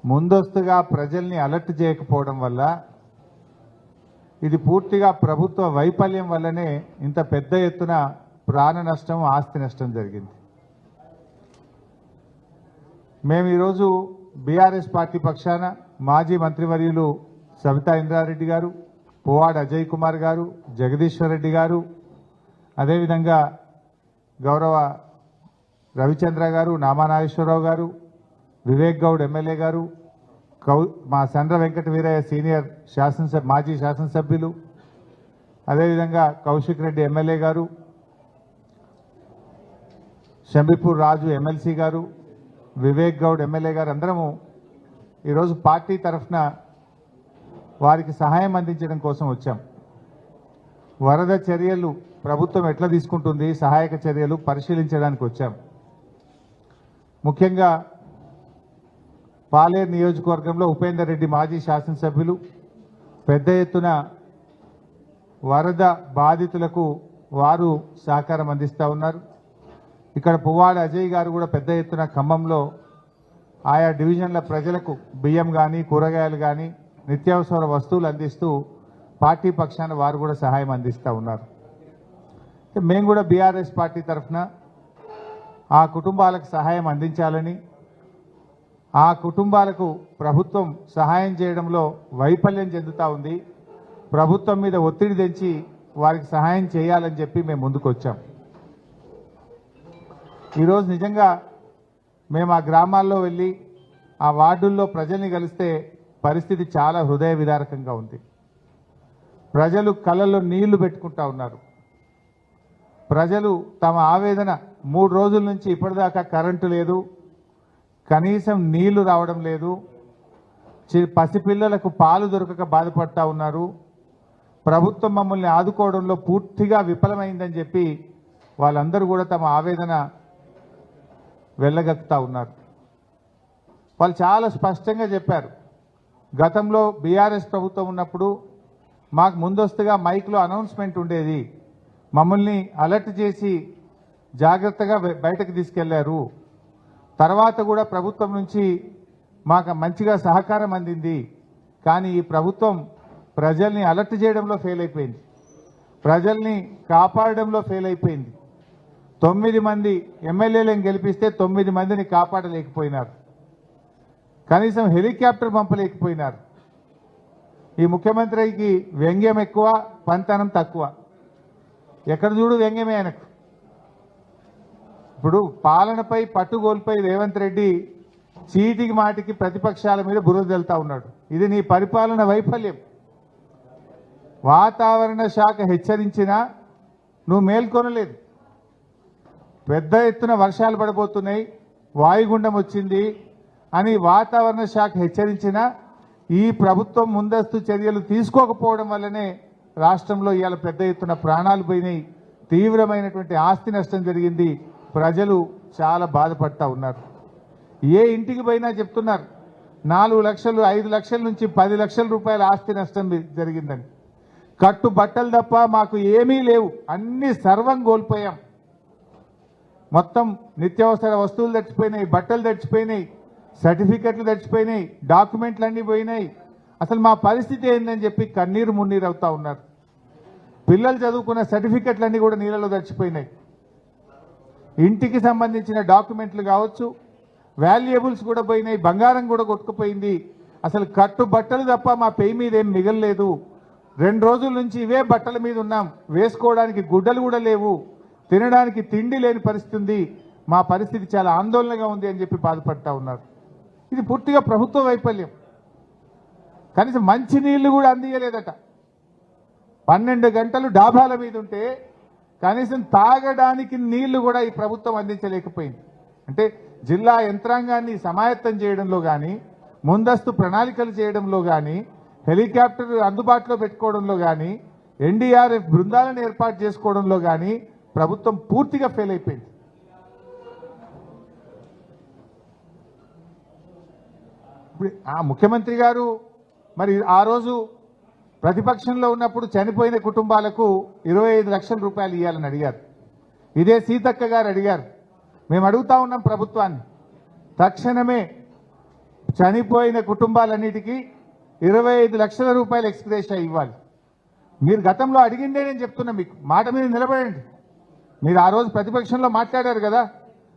ముందస్తుగా ప్రజల్ని అలర్ట్ చేయకపోవడం వల్ల, ఇది పూర్తిగా ప్రభుత్వ వైఫల్యం వల్లనే ఇంత పెద్ద ఎత్తున ప్రాణ నష్టం, ఆస్తి నష్టం జరిగింది. మేము ఈరోజు బీఆర్ఎస్ పార్టీ పక్షాన మాజీ మంత్రివర్యులు సబితా ఇంద్రారెడ్డి గారు, పువ్వాడ అజయ్ కుమార్ గారు, జగదీశ్వర్ రెడ్డి గారు, అదేవిధంగా గౌరవ రవిచంద్ర గారు, నామా నాగేశ్వరరావు గారు, వివేక్ గౌడ్ ఎమ్మెల్యే గారు, మా సండ్ర వెంకట వీరయ్య సీనియర్ మాజీ శాసనసభ్యులు, అదేవిధంగా కౌశిక్ రెడ్డి ఎమ్మెల్యే గారు, షంబీపూర్ రాజు ఎమ్మెల్సీ గారు, వివేక్ గౌడ్ ఎమ్మెల్యే గారు అందరము ఈరోజు పార్టీ తరఫున వారికి సహాయం అందించడం కోసం వచ్చాం. వరద చర్యలు ప్రభుత్వం ఎట్లా తీసుకుంటుంది, సహాయక చర్యలు పరిశీలించడానికి వచ్చాం. ముఖ్యంగా పాలేరు నియోజకవర్గంలో ఉపేందర్ రెడ్డి మాజీ శాసనసభ్యులు పెద్ద ఎత్తున వరద బాధితులకు వారు సహకారం అందిస్తూ ఉన్నారు. ఇక్కడ పువ్వాడ అజయ్ గారు కూడా పెద్ద ఎత్తున ఖమ్మంలో ఆయా డివిజన్ల ప్రజలకు బియ్యం కానీ, కూరగాయలు కానీ, నిత్యావసర వస్తువులు అందిస్తూ పార్టీ పక్షాన వారు కూడా సహాయం అందిస్తూ ఉన్నారు. మేము కూడా బీఆర్ఎస్ పార్టీ తరఫున ఆ కుటుంబాలకు సహాయం అందించాలని, ఆ కుటుంబాలకు ప్రభుత్వం సహాయం చేయడంలో వైఫల్యం చెందుతూ ఉంది, ప్రభుత్వం మీద ఒత్తిడి తెంచి వారికి సహాయం చేయాలని చెప్పి మేము ముందుకు వచ్చాం. ఈరోజు నిజంగా మేము ఆ గ్రామాల్లో వెళ్ళి ఆ వార్డుల్లో ప్రజల్ని కలిస్తే పరిస్థితి చాలా హృదయ విదారకంగా ఉంది. ప్రజలు కళ్ళల్లో నీళ్లు పెట్టుకుంటా ఉన్నారు. ప్రజలు తమ ఆవేదన 3 రోజుల నుంచి ఇప్పటిదాకా కరెంటు లేదు, కనీసం నీళ్లు రావడం లేదు, పసిపిల్లలకు పాలు దొరకక బాధపడతా ఉన్నారు, ప్రభుత్వం మమ్మల్ని ఆదుకోవడంలో పూర్తిగా విఫలమైందని చెప్పి వాళ్ళందరూ కూడా తమ ఆవేదన వెళ్ళగక్కుతా ఉన్నారు. వాళ్ళు చాలా స్పష్టంగా చెప్పారు, గతంలో బీఆర్ఎస్ ప్రభుత్వం ఉన్నప్పుడు మాకు ముందస్తుగా మైక్లో అనౌన్స్మెంట్ ఉండేది, మమ్మల్ని అలర్ట్ చేసి జాగ్రత్తగా బయటకు తీసుకెళ్లారు, తర్వాత కూడా ప్రభుత్వం నుంచి మాకు మంచిగా సహకారం అందింది, కానీ ఈ ప్రభుత్వం ప్రజల్ని అలర్ట్ చేయడంలో ఫెయిల్ అయిపోయింది, ప్రజల్ని కాపాడడంలో ఫెయిల్ అయిపోయింది. 9 మంది ఎమ్మెల్యేలను గెలిపిస్తే 9 మందిని కాపాడలేకపోయినారు, కనీసం హెలికాప్టర్ పంపలేకపోయినారు. ఈ ముఖ్యమంత్రికి వ్యంగ్యం ఎక్కువ, పంతనం తక్కువ. ఎక్కడ చూడు వ్యంగ్యమే ఆయనకు. ఇప్పుడు పాలనపై పట్టుగోల్పై రేవంత్ రెడ్డి చీటికి మాటికి ప్రతిపక్షాల మీద బురద జల్లుతా ఉన్నాడు. ఇది నీ పరిపాలన వైఫల్యం. వాతావరణ శాఖ హెచ్చరించినా నువ్వు మేల్కొనలేదు. పెద్ద ఎత్తున వర్షాలు పడబోతున్నాయి, వాయుగుండం వచ్చింది అని వాతావరణ శాఖ హెచ్చరించినా ఈ ప్రభుత్వం ముందస్తు చర్యలు తీసుకోకపోవడం వల్లనే రాష్ట్రంలో ఇవాళ పెద్ద ఎత్తున ప్రాణాలు పోయినాయి, తీవ్రమైనటువంటి ఆస్తి నష్టం జరిగింది, ప్రజలు చాలా బాధపడతా ఉన్నారు. ఏ ఇంటికి పోయినా చెప్తున్నారు 4 లక్షలు, 5 లక్షల నుంచి 10 లక్షల రూపాయల ఆస్తి నష్టం జరిగిందని. కట్టు బట్టలు తప్ప మాకు ఏమీ లేవు, అన్ని సర్వం కోల్పోయాం. మొత్తం నిత్యావసర వస్తువులు తెచ్చిపోయినాయి, బట్టలు తెచ్చిపోయినాయి, సర్టిఫికెట్లు తెచ్చిపోయినాయి, డాక్యుమెంట్లు అన్నీ పోయినాయి. అసలు మా పరిస్థితి ఏందని చెప్పి కన్నీరు మున్నీరు అవుతా ఉన్నారు. పిల్లలు చదువుకున్న సర్టిఫికెట్లన్నీ కూడా నీళ్ళలో తెచ్చిపోయినాయి. ఇంటికి సంబంధించిన డాక్యుమెంట్లు కావచ్చు, వాల్యుయబుల్స్ కూడా పోయినాయి, బంగారం కూడా కొట్టుకుపోయింది. అసలు కట్టు బట్టలు తప్ప మా పెయి మీద ఏం మిగలలేదు. 2 రోజుల నుంచి ఇవే బట్టల మీద ఉన్నాం, వేసుకోవడానికి గుడ్డలు కూడా లేవు, తినడానికి తిండి లేని పరిస్థితి ఉంది, మా పరిస్థితి చాలా ఆందోళనగా ఉంది అని చెప్పి బాధపడతా ఉన్నారు. ఇది పూర్తిగా ప్రభుత్వ వైఫల్యం. కనీసం మంచి నీళ్లు కూడా అందియలేదట. 12 గంటలు డాబాల మీద ఉంటే కనీసం తాగడానికి నీళ్లు కూడా ఈ ప్రభుత్వం అందించలేకపోయింది. అంటే జిల్లా యంత్రాంగాన్ని సమాయత్తం చేయడంలో కానీ, ముందస్తు ప్రణాళికలు చేయడంలో కానీ, హెలికాప్టర్ అందుబాటులో పెట్టుకోవడంలో కానీ, ఎన్డీఆర్ఎఫ్ బృందాలను ఏర్పాటు చేసుకోవడంలో కానీ ప్రభుత్వం పూర్తిగా ఫెయిల్ అయిపోయింది. ఆ ముఖ్యమంత్రి గారు మరి ఆ రోజు ప్రతిపక్షంలో ఉన్నప్పుడు చనిపోయిన కుటుంబాలకు 25 లక్షల రూపాయలు ఇవ్వాలని అడిగారు. ఇదే సీతక్క గారు అడిగారు. మేము అడుగుతా ఉన్నాం ప్రభుత్వాన్ని, తక్షణమే చనిపోయిన కుటుంబాలన్నిటికీ 25 లక్షల రూపాయలు ఎక్స్గ్రేషియా ఇవ్వాలి. మీరు గతంలో అడిగిందే నేను చెప్తున్నా, మీకు మాట మీద నిలబడండి. మీరు ఆ రోజు ప్రతిపక్షంలో మాట్లాడారు కదా,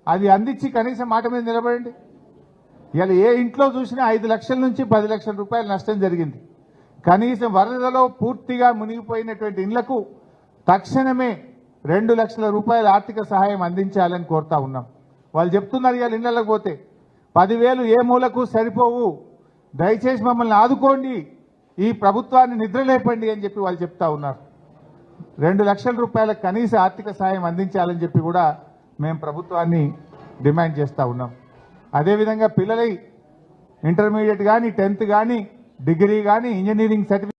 అది అందించి కనీసం మాట మీద నిలబడండి. ఇలా ఏ ఇంట్లో చూసినా 5 లక్షల నుంచి 10 లక్షల రూపాయలు నష్టం జరిగింది. కనీసం వరదలో పూర్తిగా మునిగిపోయినటువంటి ఇళ్లకు తక్షణమే 2 లక్షల రూపాయల ఆర్థిక సహాయం అందించాలని కోరుతా ఉన్నాం. వాళ్ళు చెప్తున్నారు ఇవాళ ఇళ్లకు పోతే 10,000 ఏ మూలకు సరిపోవు, దయచేసి మమ్మల్ని ఆదుకోండి, ఈ ప్రభుత్వాన్ని నిద్రలేపండి అని చెప్పి వాళ్ళు చెప్తా ఉన్నారు. 2 లక్షల రూపాయల కనీస ఆర్థిక సహాయం అందించాలని చెప్పి కూడా మేము ప్రభుత్వాన్ని డిమాండ్ చేస్తూ ఉన్నాం. అదేవిధంగా పిల్లలై ఇంటర్మీడియట్ కానీ 10th కానీ డిగ్రీ కానీ ఇంజనీరింగ్ సర్టిఫికేట్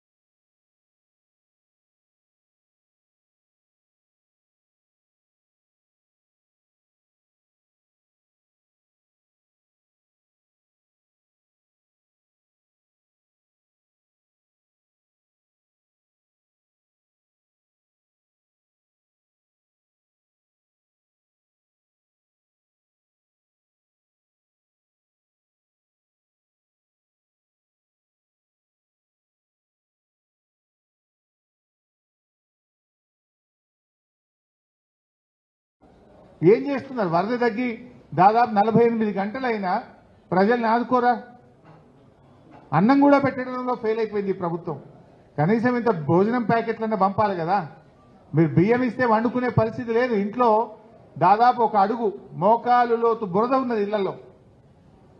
ఏం చేస్తున్నారు? వరద తగ్గి దాదాపు 48 గంటలైనా ప్రజల్ని ఆదుకోరా? అన్నం కూడా పెట్టడంలో ఫెయిల్ అయిపోయింది ఈ ప్రభుత్వం. కనీసం ఇంత భోజనం ప్యాకెట్లన్నా పంపాలి కదా. మీరు బియ్యం ఇస్తే వండుకునే పరిస్థితి లేదు. ఇంట్లో దాదాపు 1 అడుగు మోకాలు లోతు బురద ఉన్నది ఇళ్లలో.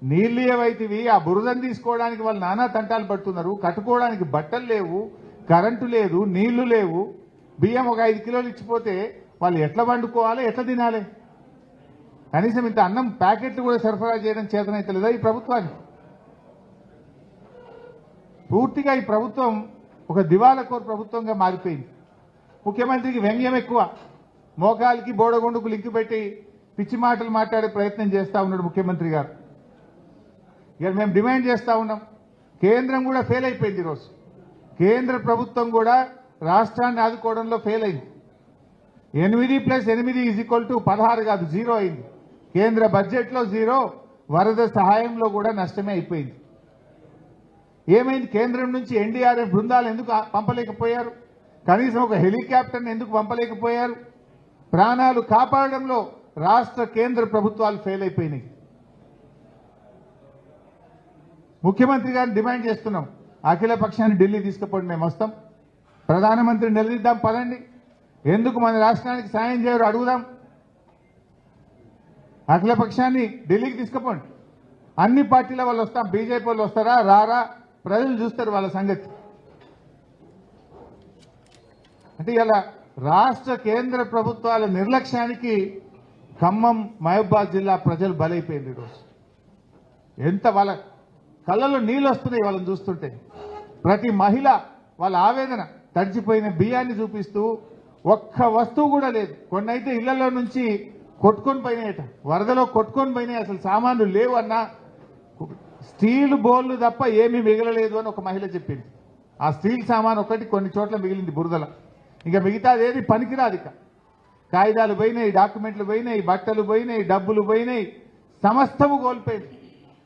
నీళ్లు ఏవైతివి, ఆ బురదను తీసుకోవడానికి వాళ్ళు నానా తంటాలు పడుతున్నారు. కట్టుకోవడానికి బట్టలు లేవు, కరెంటు లేదు, నీళ్లు లేవు. బియ్యం ఒక 5 కిలోలు ఇచ్చిపోతే వాళ్ళు ఎట్లా వండుకోవాలి, ఎట్లా తినాలి? కనీసం ఇంత అన్నం ప్యాకెట్లు కూడా సరఫరా చేయడం చేతనైతే లేదా ఈ ప్రభుత్వానికి? పూర్తిగా ఈ ప్రభుత్వం ఒక దివాళకోరు ప్రభుత్వంగా మారిపోయింది. ముఖ్యమంత్రికి వ్యంగ్యం ఎక్కువ. మోకాలికి బోడగొండుకు లింకు పెట్టి పిచ్చి మాటలు మాట్లాడే ప్రయత్నం చేస్తూ ఉన్నాడు ముఖ్యమంత్రి గారు. ఇక మేము డిమాండ్ చేస్తూ ఉన్నాం. కేంద్రం కూడా ఫెయిల్ అయిపోయింది. ఈరోజు కేంద్ర ప్రభుత్వం కూడా రాష్ట్రాన్ని ఆదుకోవడంలో ఫెయిల్ అయింది. 8+8 = 16 కాదు, 0 అయింది. కేంద్ర బడ్జెట్లో 0, వరద సహాయంలో కూడా నష్టమే అయిపోయింది. ఏమైంది? కేంద్రం నుంచి ఎన్డీఆర్ఎఫ్ బృందాలు ఎందుకు పంపలేకపోయారు? కనీసం ఒక హెలికాప్టర్ని ఎందుకు పంపలేకపోయారు? ప్రాణాలు కాపాడడంలో రాష్ట్ర కేంద్ర ప్రభుత్వాలు ఫెయిల్ అయిపోయినాయి. ముఖ్యమంత్రి గారిని డిమాండ్ చేస్తున్నాం, అఖిల పక్షాన్ని ఢిల్లీ తీసుకుపోండి, మేము వస్తాం. ప్రధానమంత్రిని నిలదీద్దాం, పదండి. ఎందుకు మన రాష్ట్రానికి సాయం చేయరు అడుగుదాం. అఖిల పక్షాన్ని ఢిల్లీకి తీసుకుపోండి. అన్ని పార్టీల వాళ్ళు వస్తాం. బీజేపీ వాళ్ళు వస్తారా రారా, ప్రజలు చూస్తారు వాళ్ళ సంగతి. అంటే ఇలా రాష్ట్ర కేంద్ర ప్రభుత్వాల నిర్లక్ష్యానికి ఖమ్మం మహబూబాద్ జిల్లా ప్రజలు బలైపోయింది. ఈరోజు ఎంత వాళ్ళ కళ్ళలో నీళ్ళు వస్తున్నాయి వాళ్ళని చూస్తుంటే. ప్రతి మహిళ వాళ్ళ ఆవేదన, తడిచిపోయిన బియ్యాన్ని చూపిస్తూ ఒక్క వస్తువు కూడా లేదు. కొన్ని అయితే ఇళ్లలో నుంచి కొట్టుకొని పోయినాయట, వరదలో కొట్టుకొని పోయినాయి. అసలు సామాన్లు లేవు అన్న, స్టీల్ బౌళ్ళు తప్ప ఏమీ మిగలలేదు అని ఒక మహిళ చెప్పింది. ఆ స్టీల్ సామాన్ ఒకటి కొన్ని చోట్ల మిగిలింది బురదల. ఇంకా మిగతాది ఏది పనికిరాదు. ఇక కాగితాలు పోయినాయి, డాక్యుమెంట్లు పోయినాయి, బట్టలు పోయినాయి, డబ్బులు పోయినాయి, సమస్తము కోల్పోయింది.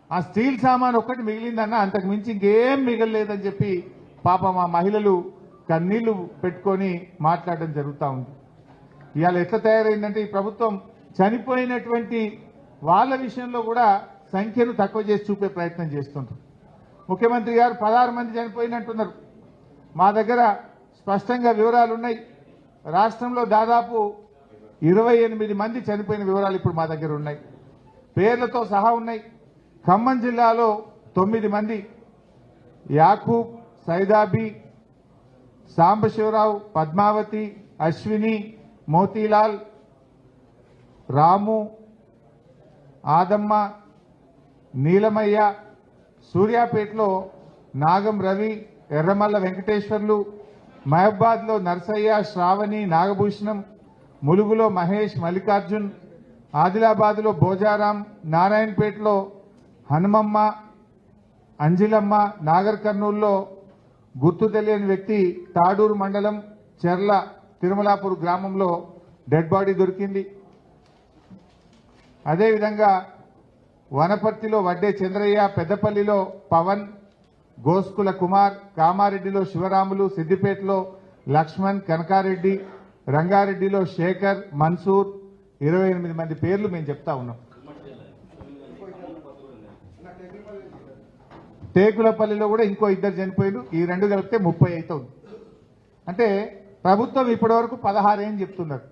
ఆ స్టీల్ సామాన్ ఒక్కటి మిగిలిందన్న, అంతకు మించి ఇంకేం మిగలలేదని చెప్పి పాపం ఆ మహిళలు కన్నీళ్లు పెట్టుకొని మాట్లాడడం జరుగుతూ ఉంది. ఇవాళ ఎట్లా తయారైందంటే ఈ ప్రభుత్వం చనిపోయినటువంటి వాళ్ళ విషయంలో కూడా సంఖ్యను తక్కువ చేసి చూపే ప్రయత్నం చేస్తుంటారు. ముఖ్యమంత్రి గారు 16 మంది చనిపోయినట్టున్నారు. మా దగ్గర స్పష్టంగా వివరాలు ఉన్నాయి. రాష్ట్రంలో దాదాపు 28 మంది చనిపోయిన వివరాలు ఇప్పుడు మా దగ్గర ఉన్నాయి, పేర్లతో సహా ఉన్నాయి. ఖమ్మం జిల్లాలో 9 మంది, యాకూబ్, సైదాబి, సాంబశివరావు, పద్మావతి, అశ్విని, మోతీలాల్, రాము, ఆదమ్మ, నీలమయ్య. సూర్యాపేటలో నాగం రవి, ఎర్రమల్ల వెంకటేశ్వర్లు, మహబాద్లో నర్సయ్య, శ్రావణి, నాగభూషణం, ములుగులో మహేష్, మల్లికార్జున్, ఆదిలాబాద్లో భోజారాం, నారాయణపేటలో హనుమమ్మ, అంజిలమ్మ, నాగర్ కర్నూల్లో గుర్తు తెలియని వ్యక్తి, తాడూరు మండలం చెర్ల తిరుమలాపూర్ గ్రామంలో డెడ్ బాడీ దొరికింది. అదేవిధంగా వనపర్తిలో వడ్డే చంద్రయ్య, పెద్దపల్లిలో పవన్, గోస్కుల కుమార్, కామారెడ్డిలో శివరాములు, సిద్దిపేటలో లక్ష్మణ్, కనకారెడ్డి, రంగారెడ్డిలో శేఖర్, మన్సూర్ 28 మంది పేర్లు మేము చెప్తా ఉన్నాం. టేకులపల్లిలో కూడా ఇంకో 2 చనిపోయారు. ఈ 2 కలిపితే 30 అవుతుంది. అంటే ప్రభుత్వం ఇప్పటివరకు 16 అని చెప్తున్నారు.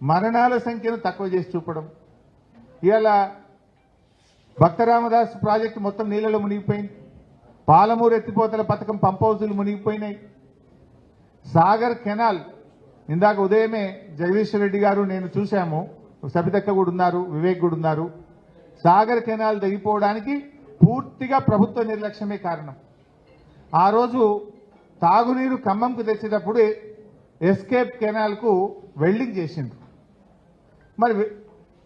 మరణాల సంఖ్యను తక్కువ చేసి చూపడం. ఇవాళ భక్తరామదాస్ ప్రాజెక్టు మొత్తం నీళ్ళలో మునిగిపోయింది. పాలమూరు ఎత్తిపోతల పథకం పంప్ హౌజులు మునిగిపోయినాయి. సాగర్ కెనాల్ ఇందాక ఉదయమే జగదీశ్వర్ రెడ్డి గారు నేను చూశాము, సబితక్క కూడా ఉన్నారు, వివేక్ కూడా ఉన్నారు. సాగర్ కెనాల్ తెగిపోవడానికి పూర్తిగా ప్రభుత్వ నిర్లక్ష్యమే కారణం. ఆ రోజు తాగునీరు ఖమ్మంకు తెచ్చేటప్పుడు ఎస్కేప్ కెనాల్కు వెల్డింగ్ చేసిండ్రు. మరి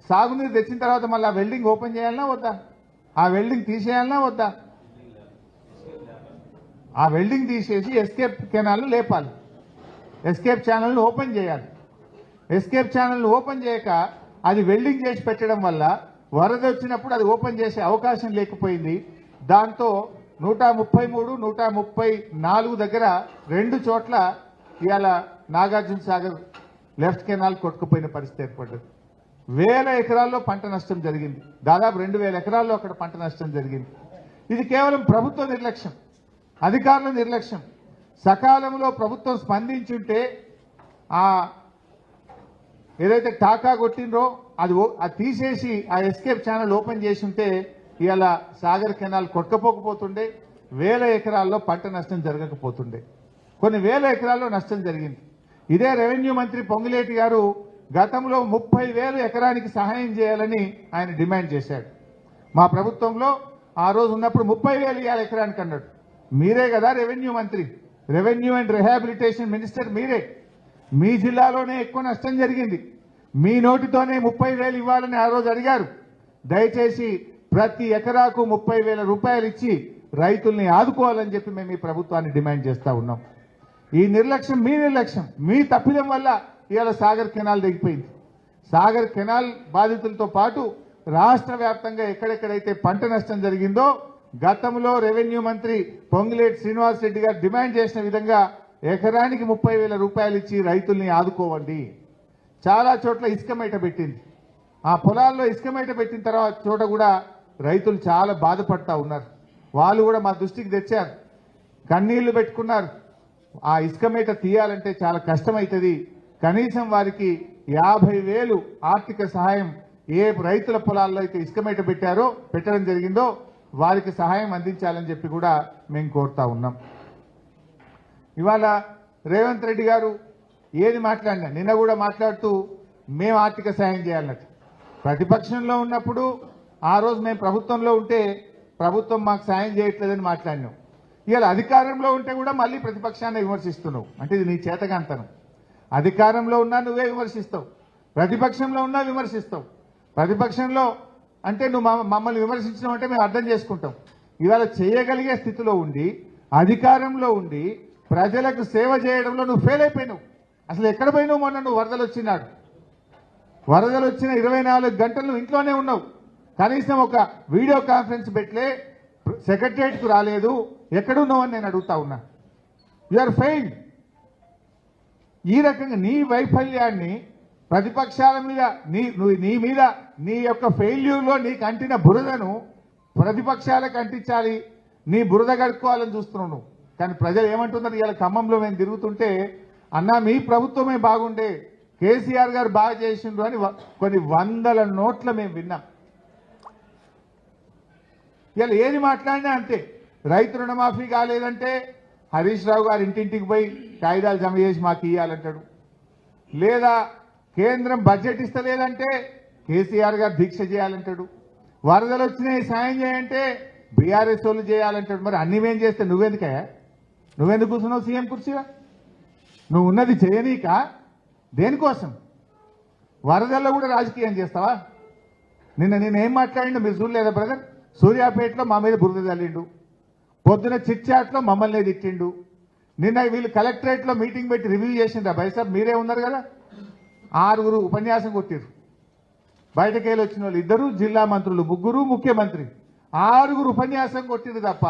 సాగునీరు తెచ్చిన తర్వాత మళ్ళీ ఆ వెల్డింగ్ ఓపెన్ చేయాలన్నా వద్దా? ఆ వెల్డింగ్ తీసేయాలన్నా వద్దా? ఆ వెల్డింగ్ తీసేసి ఎస్కేప్ కెనాల్ను లేపాలి, ఎస్కేప్ ఛానల్ను ఓపెన్ చేయాలి. ఎస్కేప్ ఛానల్ను ఓపెన్ చేయక అది వెల్డింగ్ చేసి పెట్టడం వల్ల వరద వచ్చినప్పుడు అది ఓపెన్ చేసే అవకాశం లేకపోయింది. దాంతో 133, 134 దగ్గర 2 చోట్ల ఇవాళ నాగార్జున సాగర్ లెఫ్ట్ కెనాల్ కొట్టుకుపోయిన పరిస్థితి ఏర్పడ్డది. 1000 ఎకరాల్లో పంట నష్టం జరిగింది. దాదాపు 2000 ఎకరాల్లో అక్కడ పంట నష్టం జరిగింది. ఇది కేవలం ప్రభుత్వ నిర్లక్ష్యం, అధికారుల నిర్లక్ష్యం. సకాలంలో ప్రభుత్వం స్పందించుంటే ఆ ఏదైతే టాకా కొట్టిండ్రో అది తీసేసి ఆ ఎస్కేప్ ఛానల్ ఓపెన్ చేసి ఉంటే ఇవాళ సాగర్ కెనాల్ కొట్టకపోకపోతుండే, 1000 ఎకరాల్లో పంట నష్టం జరగకపోతుండే. కొన్ని 1000 ఎకరాల్లో నష్టం జరిగింది. ఇదే రెవెన్యూ మంత్రి పొంగులేటి గారు గతంలో 30,000 ఎకరానికి సహాయం చేయాలని ఆయన డిమాండ్ చేశాడు. మా ప్రభుత్వంలో ఆ రోజు ఉన్నప్పుడు 30,000 ఇవ్వాలి ఎకరానికి అన్నాడు. మీరే కదా రెవెన్యూ మంత్రి, రెవెన్యూ అండ్ రిహాబిలిటేషన్ మినిస్టర్ మీరే. మీ జిల్లాలోనే ఎక్కువ నష్టం జరిగింది. మీ నోటితోనే 30,000 ఇవ్వాలని ఆ రోజు అడిగారు. దయచేసి ప్రతి ఎకరాకు 30,000 రూపాయలు ఇచ్చి రైతుల్ని ఆదుకోవాలని చెప్పి మేము ఈ ప్రభుత్వాన్ని డిమాండ్ చేస్తా ఉన్నాం. ఈ నిర్లక్ష్యం మీ నిర్లక్ష్యం, మీ తప్పిదం వల్ల ఇవాళ సాగర్ కెనాల్ దిగిపోయింది. సాగర్ కెనాల్ బాధితులతో పాటు రాష్ట్ర వ్యాప్తంగా ఎక్కడెక్కడైతే పంట నష్టం జరిగిందో గతంలో రెవెన్యూ మంత్రి పొంగులేటి శ్రీనివాస్ రెడ్డి గారు డిమాండ్ చేసిన విధంగా ఎకరానికి 30,000 రూపాయలు ఇచ్చి రైతుల్ని ఆదుకోవండి. చాలా చోట్ల ఇసుక మేట పెట్టింది. ఆ పొలాల్లో ఇసుక మేట పెట్టిన తర్వాత చోట కూడా రైతులు చాలా బాధపడతా ఉన్నారు. వాళ్ళు కూడా మా దృష్టికి తెచ్చారు, కన్నీళ్లు పెట్టుకున్నారు. ఆ ఇసుక మేట తీయాలంటే చాలా కష్టమవుతుంది, కనీసం వారికి 50,000 ఆర్థిక సహాయం ఏ రైతుల పొలాల్లో అయితే ఇసుక మేట పెట్టడం జరిగిందో వారికి సహాయం అందించాలని చెప్పి కూడా మేము కోరుతా ఉన్నాం. ఇవాళ రేవంత్ రెడ్డి గారు ఏది మాట్లాడినా నిన్న కూడా మాట్లాడుతూ మేము ఆర్థిక సాయం చేయాలన్నట్టు. ప్రతిపక్షంలో ఉన్నప్పుడు ఆ రోజు మేము ప్రభుత్వంలో ఉంటే ప్రభుత్వం మాకు సాయం చేయట్లేదని మాట్లాడినాం. ఇవాళ అధికారంలో ఉంటే కూడా మళ్ళీ ప్రతిపక్షాన్ని విమర్శిస్తున్నావు. అంటే ఇది నీ చేతగాంతనం. అధికారంలో ఉన్నా నువ్వే విమర్శిస్తావు, ప్రతిపక్షంలో ఉన్నా విమర్శిస్తావు. ప్రతిపక్షంలో అంటే నువ్వు మమ్మల్ని విమర్శించడం అంటే మేము అర్థం చేసుకుంటాం. ఇవాళ చేయగలిగే స్థితిలో ఉండి అధికారంలో ఉండి ప్రజలకు సేవ చేయడంలో నువ్వు ఫెయిల్ అయిపోయినావు. అసలు ఎక్కడ పోయినావు? మొన్న నువ్వు వరదలు వచ్చినాడు, వరదలు వచ్చిన 24 గంటలు నువ్వు ఇంట్లోనే ఉన్నావు. కనీసం ఒక వీడియో కాన్ఫరెన్స్ పెట్టలే, సెక్రటరియట్కు రాలేదు, ఎక్కడున్నావు అని నేను అడుగుతా ఉన్నా. You are failed. ఈ రకంగా నీ వైఫల్యాన్ని ప్రతిపక్షాల మీద నీ మీద నీ యొక్క ఫెయిల్యూర్లో నీకు అంటిన బురదను ప్రతిపక్షాలకు అంటించాలి, నీ బురద కడుక్కోవాలని చూస్తున్నావు నువ్వు. కానీ ప్రజలు ఏమంటున్నారు? ఇవాళ ఖమ్మంలో మేము తిరుగుతుంటే అన్నా మీ ప్రభుత్వమే బాగుండే, కేసీఆర్ గారు బాగా చేసిండ్రు అని కొన్ని 100 నోట్ల మేము విన్నాం. ఇవాళ ఏది మాట్లాడినా అంతే. రైతు రుణమాఫీ కాలేదంటే హరీష్ రావు గారు ఇంటింటికి పోయి కాగితాలు జమ చేసి మాకు ఇవ్వాలంటాడు. లేదా కేంద్రం బడ్జెట్ ఇస్తలేదంటే కేసీఆర్ గారు దీక్ష చేయాలంటాడు. వరదలు వచ్చినాయి సాయం చేయంటే బీఆర్ఎస్ వాళ్ళు చేయాలంటాడు. మరి అన్ని మేము చేస్తే నువ్వెందుకయ్యా? నువ్వెందుకు కూర్చున్నావు సీఎం కుర్చీగా? నువ్వు ఉన్నది చేయనీక దేనికోసం? వరదల్లో కూడా రాజకీయం చేస్తావా? నేనేం మాట్లాడిండు మీరు చూడలేదా బ్రదర్? సూర్యాపేటలో మా మీద బురద చల్లిండు, పొద్దున చిట్చాట్లో మమ్మల్ని తిట్టిండు. నిన్న వీళ్ళు కలెక్టరేట్లో మీటింగ్ పెట్టి రివ్యూ చేసిండ్రా బైసాబ్? మీరే ఉన్నారు కదా, 6 ఉపన్యాసం కొట్టిరు. బయటకెళ్ళి వచ్చిన వాళ్ళు 2 జిల్లా మంత్రులు, 3 ముఖ్యమంత్రి, 6 ఉపన్యాసం కొట్టింది తప్ప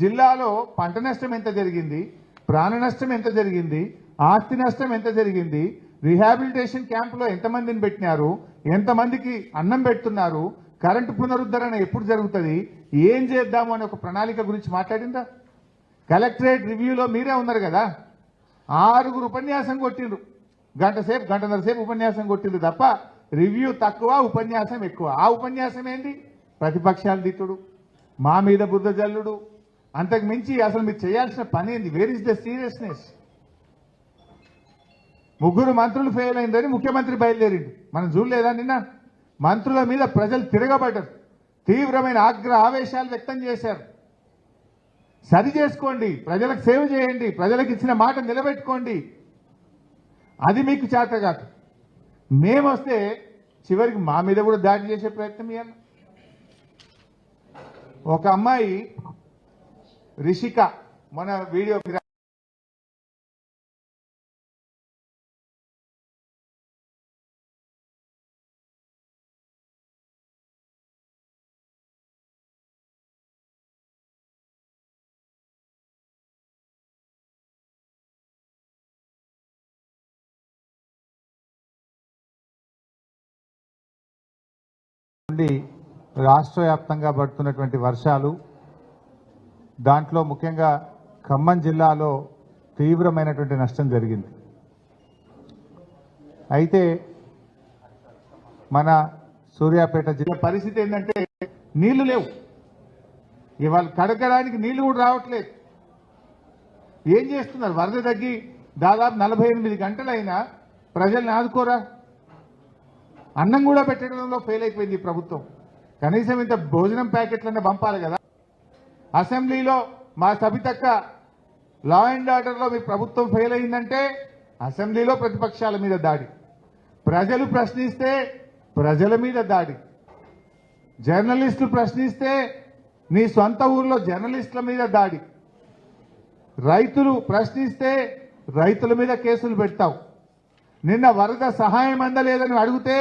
జిల్లాలో పంట నష్టం ఎంత జరిగింది, ప్రాణ నష్టం ఎంత జరిగింది, ఆస్తి నష్టం ఎంత జరిగింది, రీహాబిలిటేషన్ క్యాంపులో ఎంతమందిని పెట్టినారు, ఎంతమందికి అన్నం పెడుతున్నారు, కరెంటు పునరుద్ధరణ ఎప్పుడు జరుగుతుంది, ఏం చేద్దాము అనే ఒక ప్రణాళిక గురించి మాట్లాడిందా? కలెక్టరేట్ రివ్యూలో మీరే ఉన్నారు కదా, 6 ఉపన్యాసం కొట్టిండ్రు, గంటన్నర సేపు ఉపన్యాసం కొట్టింది తప్ప రివ్యూ తక్కువ, ఉపన్యాసం ఎక్కువ. ఆ ఉపన్యాసం ఏంటి? ప్రతిపక్షాలు తిట్టుడు, మా మీద బుద్ధ జల్లుడు, అంతకు మించి అసలు మీరు చేయాల్సిన పని ఏంది? Where is the seriousness? 3 మంత్రులు ఫెయిల్ అయిందని ముఖ్యమంత్రి బయలుదేరిండు. మనం చూడలేదా నిన్న? మంత్రుల మీద ప్రజలు తిరగబడ్డారు, తీవ్రమైన ఆవేశాలు వ్యక్తం చేశారు. సరి చేసుకోండి, ప్రజలకు సేవ చేయండి, ప్రజలకు ఇచ్చిన మాట నిలబెట్టుకోండి. అది మీకు చేత కాదు. మేమొస్తే చివరికి మా మీద కూడా దాడి చేసే ప్రయత్నం చేయాలి. ఒక అమ్మాయి రిషిక మన వీడియో రాష్ట్ర వ్యాప్తంగా పడుతున్నటువంటి వర్షాలు, దాంట్లో ముఖ్యంగా ఖమ్మం జిల్లాలో తీవ్రమైనటువంటి నష్టం జరిగింది. అయితే మన సూర్యాపేట జిల్లా పరిస్థితి ఏంటంటే నీళ్లు లేవు, ఇవాళ కడగడానికి నీళ్లు కూడా రావట్లేదు. ఏం చేస్తున్నారు? వరద తగ్గి దాదాపు 48 గంటలైనా ప్రజల్ని ఆదుకోరా? అన్నం కూడా పెట్టడంలో ఫెయిల్ అయిపోయింది ఈ ప్రభుత్వం. కనీసం ఇంత భోజనం ప్యాకెట్లన్నా పంపాలి కదా. అసెంబ్లీలో మా సబితక్క లా అండ్ ఆర్డర్లో మీ ప్రభుత్వం ఫెయిల్ అయిందంటే అసెంబ్లీలో ప్రతిపక్షాల మీద దాడి, ప్రజలు ప్రశ్నిస్తే ప్రజల మీద దాడి, జర్నలిస్టులు ప్రశ్నిస్తే నీ సొంత ఊర్లో జర్నలిస్టుల మీద దాడి, రైతులు ప్రశ్నిస్తే రైతుల మీద కేసులు పెడతావు. నిన్న వరద సహాయం అందలేదని అడిగితే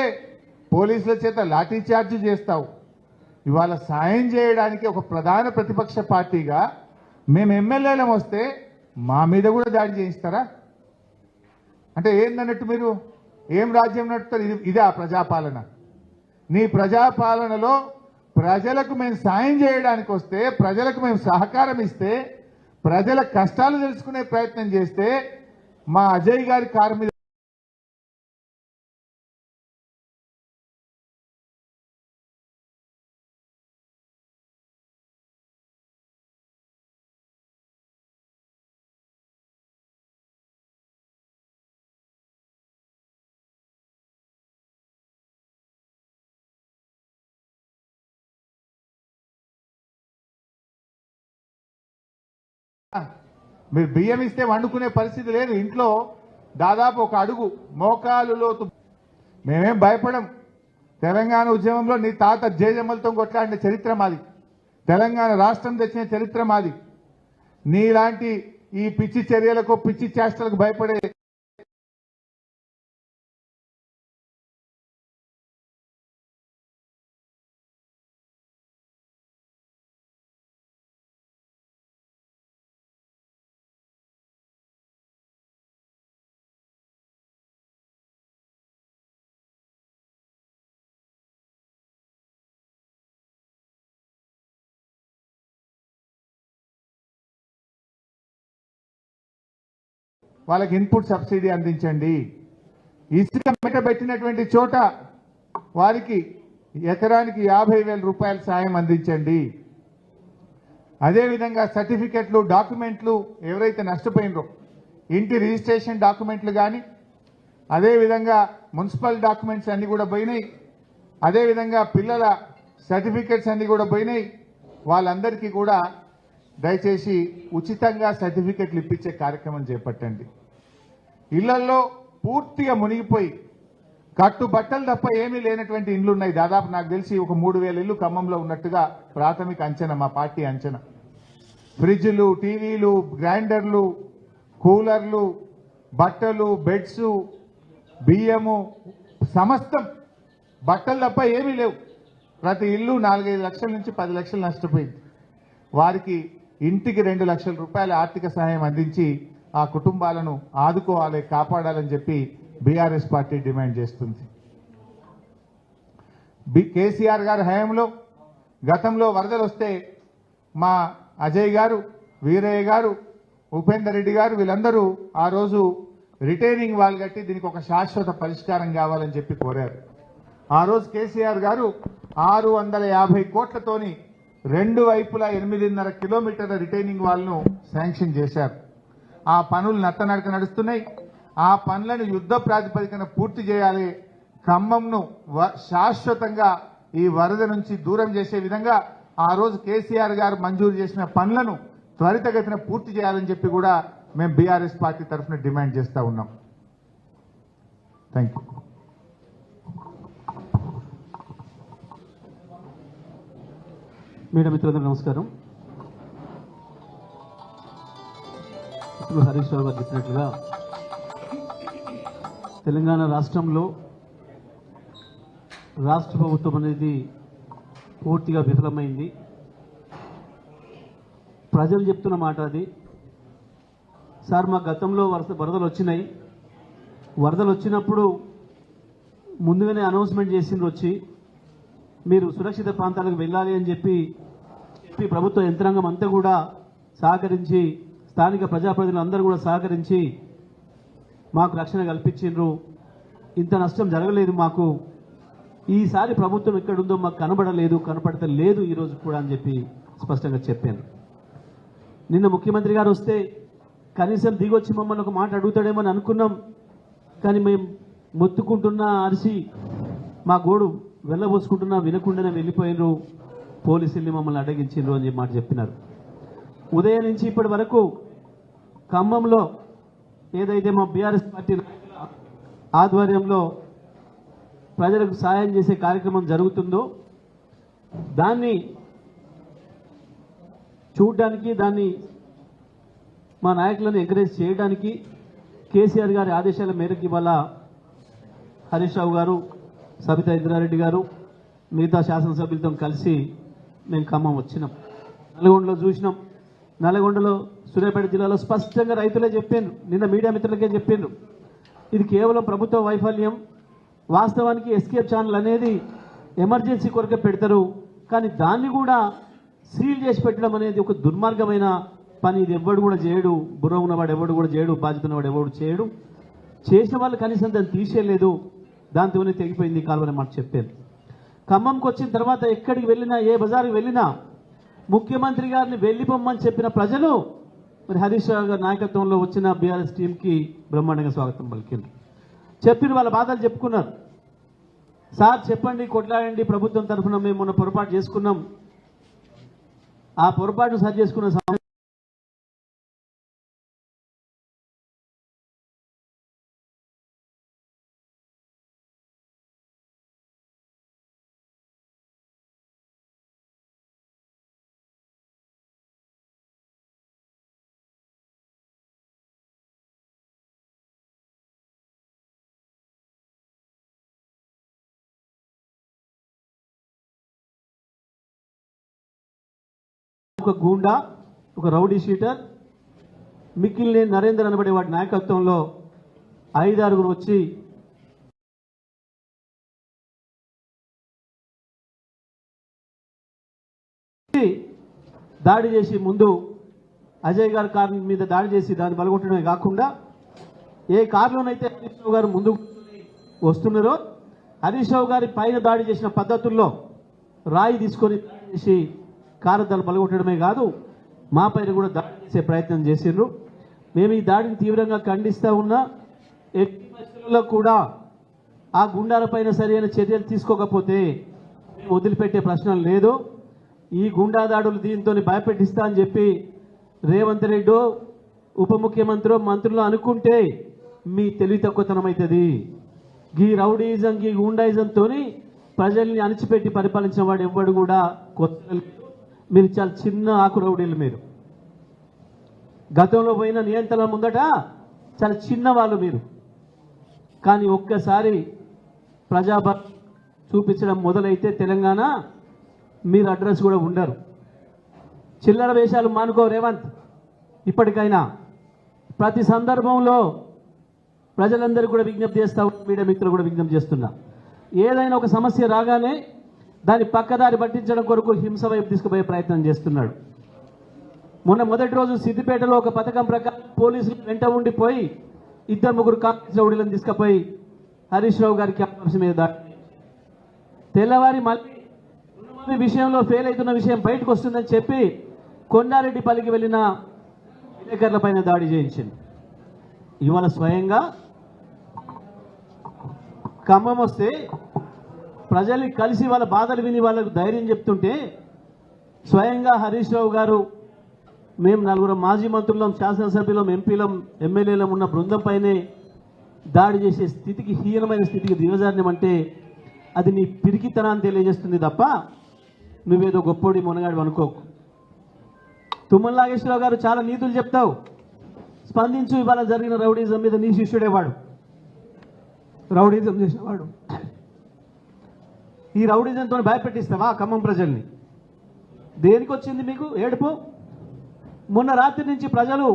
పోలీసుల చేత లాఠీ చార్జ్ చేస్తావు. ఇవాళ సాయం చేయడానికి ఒక ప్రధాన ప్రతిపక్ష పార్టీగా మేము ఎమ్మెల్యేలం వస్తే మా మీద కూడా దాడి చేయిస్తారా? అంటే ఏందన్నట్టు మీరు ఏం రాజ్యం నడుపుతారు? ఇదే ఆ ప్రజాపాలన. నీ ప్రజాపాలనలో ప్రజలకు మేము సాయం చేయడానికి వస్తే, ప్రజలకు మేము సహకారం ఇస్తే, ప్రజల కష్టాలు తెలుసుకునే ప్రయత్నం చేస్తే మా అజయ్ గారి కారు మీద మీరు బియ్యం ఇస్తే వండుకునే పరిస్థితి లేదు. ఇంట్లో దాదాపు ఒక అడుగు మోకాలు లోతు. మేమేం భయపడం. తెలంగాణ ఉద్యమంలో నీ తాత జేజమ్మలతో కొట్లాడిన చరిత్ర మాది, తెలంగాణ రాష్ట్రం తెచ్చిన చరిత్ర మాది. నీలాంటి ఈ పిచ్చి చర్యలకు, పిచ్చి చేష్టలకు భయపడే వాళ్ళకి ఇన్పుట్ సబ్సిడీ అందించండి. ఇసుక పెట్టినటువంటి చోట వారికి ఎకరానికి 50,000 రూపాయల సాయం అందించండి. అదేవిధంగా సర్టిఫికెట్లు, డాక్యుమెంట్లు ఎవరైతే నష్టపోయినరో ఇంటి రిజిస్ట్రేషన్ డాక్యుమెంట్లు కానీ, అదేవిధంగా మున్సిపల్ డాక్యుమెంట్స్ అన్నీ కూడా పోయినాయి. అదేవిధంగా పిల్లల సర్టిఫికెట్స్ అన్నీ కూడా పోయినాయి. వాళ్ళందరికీ కూడా దయచేసి ఉచితంగా సర్టిఫికెట్లు ఇప్పించే కార్యక్రమం చేపట్టండి. ఇళ్లలో పూర్తిగా మునిగిపోయి కట్టుబట్టలు తప్ప ఏమీ లేనటువంటి ఇండ్లు ఉన్నాయి. దాదాపు నాకు తెలిసి ఒక 3,000 ఇళ్లు ఖమ్మంలో ఉన్నట్టుగా ప్రాథమిక అంచనా, మా పార్టీ అంచనా. ఫ్రిడ్జ్లు, టీవీలు, గ్రైండర్లు, కూలర్లు, బట్టలు, బెడ్స్, బియ్యము సమస్తం బట్టలు తప్ప ఏమీ లేవు. ప్రతి ఇల్లు 4-5 లక్షల నుంచి 10 లక్షలు నష్టపోయింది. వారికి ఇంటికి 2 లక్షల రూపాయల ఆర్థిక సహాయం అందించి ఆ కుటుంబాలను ఆదుకోవాలి, కాపాడాలని చెప్పి బీఆర్ఎస్ పార్టీ డిమాండ్ చేస్తుంది. కేసీఆర్ గారి హయాంలో గతంలో వరదలు వస్తే మా అజయ్ గారు, వీరయ్య గారు, ఉపేందర్ రెడ్డి గారు వీళ్ళందరూ ఆ రోజు రిటైనింగ్ వాల్ కట్టి దీనికి ఒక శాశ్వత పరిష్కారం కావాలని చెప్పి కోరారు. ఆ రోజు కేసీఆర్ గారు 650 కోట్లతోని 2 వైపులా 8.5 కిలోమీటర్ల రిటైనింగ్ వాల్ను శాంక్షన్ చేశారు. ఆ పనులు నత్తనడక నడుస్తున్నాయి. ఆ పనులను యుద్ధ ప్రాతిపదికన పూర్తి చేయాలి. ఖమ్మంను శాశ్వతంగా ఈ వరద నుంచి దూరం చేసే విధంగా ఆ రోజు కేసీఆర్ గారు మంజూరు చేసిన పనులను త్వరితగతిన పూర్తి చేయాలని చెప్పి కూడా మేము బీఆర్ఎస్ పార్టీ తరఫున డిమాండ్ చేస్తా ఉన్నాం. Thank you. మీడియా మిత్రులందరూ నమస్కారం. ఇప్పుడు హరీష్ రావు గారు చెప్పినట్లుగా తెలంగాణ రాష్ట్రంలో రాష్ట్ర ప్రభుత్వం అనేది పూర్తిగా విఫలమైంది. ప్రజలు చెప్తున్న మాట అది. సార్ మా గతంలో వరదలు వచ్చినాయి. వరదలు వచ్చినప్పుడు ముందుగానే అనౌన్స్మెంట్ చేసిండ్రు, వచ్చి మీరు సురక్షిత ప్రాంతాలకు వెళ్ళాలి అని చెప్పి ప్రభుత్వ యంత్రాంగం అంతా కూడా సహకరించి, స్థానిక ప్రజాప్రతినిధులు అందరూ కూడా సహకరించి మాకు రక్షణ కల్పించిండ్రు. ఇంత నష్టం జరగలేదు మాకు. ఈసారి ప్రభుత్వం ఎక్కడుందో మాకు కనపడతలేదు ఈరోజు కూడా అని చెప్పి స్పష్టంగా చెప్పాను. నిన్న ముఖ్యమంత్రి గారు వస్తే కనీసం దిగొచ్చి మమ్మల్ని ఒక మాట అడుగుతాడేమో అని అనుకున్నాం. కానీ మేము మొత్తుకుంటున్నా, అరిసి మా గోడు వెళ్ళబోసుకుంటున్నా వినకుండానే వెళ్ళిపోయినరు. పోలీసుల్ని మమ్మల్ని అడ్డగించిండ్రు అని మాట చెప్పినారు. ఉదయం నుంచి ఇప్పటి వరకు ఖమ్మంలో ఏదైతే మా బీఆర్ఎస్ పార్టీ ఆధ్వర్యంలో ప్రజలకు సాయం చేసే కార్యక్రమం జరుగుతుందో దాన్ని చూడడానికి, దాన్ని మా నాయకులను ఎంకరేజ్ చేయడానికి కేసీఆర్ గారి ఆదేశాల మేరకు ఇవాళ హరీష్ రావు గారు, సబితా ఇంద్రారెడ్డి గారు, మిగతా శాసనసభ్యులతో కలిసి మేము ఖమ్మం వచ్చినాం. నల్గొండలో చూసినాం. నల్గొండలో సూర్యాపేట జిల్లాలో స్పష్టంగా రైతులే చెప్పిండ్రు, నిన్న మీడియా మిత్రులకే చెప్పిండ్రు, ఇది కేవలం ప్రభుత్వ వైఫల్యం. వాస్తవానికి ఎస్కేప్ ఛానల్ అనేది ఎమర్జెన్సీ కొరకే పెడతారు, కానీ దాన్ని కూడా సీల్ చేసి పెట్టడం అనేది ఒక దుర్మార్గమైన పని. ఇది ఎవడు కూడా చేయడు, బుర్ర ఉన్నవాడు ఎవడు కూడా చేయడు, బాధ్యత ఉన్నవాడు ఎవడు చేయడు. చేసిన వాళ్ళు కనీసం దాన్ని తీసేయలేదు, దాంతోనే తెగిపోయింది కాలువని మాట చెప్పారు. ఖమ్మంకి వచ్చిన తర్వాత ఎక్కడికి వెళ్ళినా, ఏ బజార్కి వెళ్ళినా ముఖ్యమంత్రి గారిని వెళ్ళిపోమ్మని చెప్పిన ప్రజలు మరి హరీష్ రావు గారి నాయకత్వంలో వచ్చిన బీఆర్ఎస్ టీంకి బ్రహ్మాండంగా స్వాగతం పలికింది. చెప్పిన వాళ్ళ బాధలు చెప్పుకున్నారు. సార్ చెప్పండి, కొట్లాడండి, ప్రభుత్వం తరఫున మేము మొన్న పొరపాటు చేసుకున్నాం, ఆ పొరపాటు సరి చేసుకున్న ఒక గూండా, ఒక రౌడీ షీటర్ మిక్కిలినే నరేందర్ అనబడే వాడి నాయకత్వంలో 5-6 వచ్చి దాడి చేసి, ముందు అజయ్ గారి కారు మీద దాడి చేసి దాన్ని బలగొట్టడమే కాకుండా ఏ కారులోనైతే హరీష్ రావు గారు ముందు వస్తున్నారో హరీష్ రావు గారి పైన దాడి చేసిన పద్ధతుల్లో రాయి తీసుకొని దాడి చేసి కారద్దాలు బలగొట్టడమే కాదు, మా పైన కూడా దాడి చేసే ప్రయత్నం చేసిండ్రు. మేము ఈ దాడిని తీవ్రంగా ఖండిస్తూ ఉన్నా. ఎట్టి పరిస్థితుల్లో కూడా ఆ గుండాలపైన సరైన చర్యలు తీసుకోకపోతే వదిలిపెట్టే ప్రశ్న లేదు. ఈ గుండా దాడులు దీంతో భయపెట్టిస్తా అని చెప్పి రేవంత్ రెడ్డి ఉప ముఖ్యమంత్రి మంత్రులు అనుకుంటే మీ తెలివి తక్కువతనం అవుతుంది. ఈ రౌడీజం, ఈ గుండాయిజంతో ప్రజల్ని అణిచిపెట్టి పరిపాలించిన వాడు ఎవ్వడు కూడా కొత్త. మీరు చాలా చిన్న ఆకు రౌడీలు. మీరు గతంలో పోయిన నియంత్రణ ముందట చాలా చిన్నవాళ్ళు మీరు. కానీ ఒక్కసారి ప్రజాబలం చూపించడం మొదలైతే తెలంగాణ మీరు అడ్రస్ కూడా ఉండరు. చిల్లర వేషాలు మానుకో రేవంత్. ఇప్పటికైనా ప్రతి సందర్భంలో ప్రజలందరూ కూడా విజ్ఞప్తి చేస్తా, మీడియా మిత్రులు కూడా విజ్ఞప్తి చేస్తున్నా, ఏదైనా ఒక సమస్య రాగానే దాన్ని పక్కదారి పట్టించడం కొరకు హింస వైపు తీసుకుపోయే ప్రయత్నం చేస్తున్నాడు. మొన్న మొదటి రోజు సిద్దిపేటలో ఒక పథకం ప్రకారం పోలీసులు వెంట ఉండిపోయి 2-3 కాంగ్రెస్ రౌడీలను తీసుకుపోయి హరీష్ రావు గారి క్యాంపస్ మీద దాడి. తెల్లవారి మళ్ళీ రుణమాఫీ విషయంలో ఫెయిల్ అవుతున్న విషయం బయటకు వస్తుందని చెప్పి కొండారెడ్డిపల్లికి వెళ్ళిన విలేకరులపైన దాడి చేయించింది. ఇవాళ స్వయంగా ఖమ్మం వస్తే ప్రజల్ని కలిసి వాళ్ళ బాధలు విని వాళ్ళకు ధైర్యం చెప్తుంటే స్వయంగా హరీష్ రావు గారు మేము 4 మాజీ మంత్రులం, శాసనసభ్యులం, ఎంపీలం, ఎమ్మెల్యేలం ఉన్న బృందం పైనే దాడి చేసే స్థితికి, హీనమైన స్థితికి దిగజారినమంటే అది నీ పిరికితనాన్ని తెలియజేస్తుంది తప్ప నువ్వేదో గొప్పోడి మునగాడు అనుకోకు. తుమ్మల నాగేశ్వరరావు గారు చాలా నీతులు చెప్తావు, స్పందించు. ఇవాళ జరిగిన రౌడీజం మీద నీ శిష్యుడేవాడు, రౌడీజం చేసేవాడు. ఈ రౌడీజంతో భయపెట్టిస్తావా ఖమ్మం ప్రజల్ని? దేనికి వచ్చింది మీకు ఏడుపు? మొన్న రాత్రి నుంచి ప్రజలు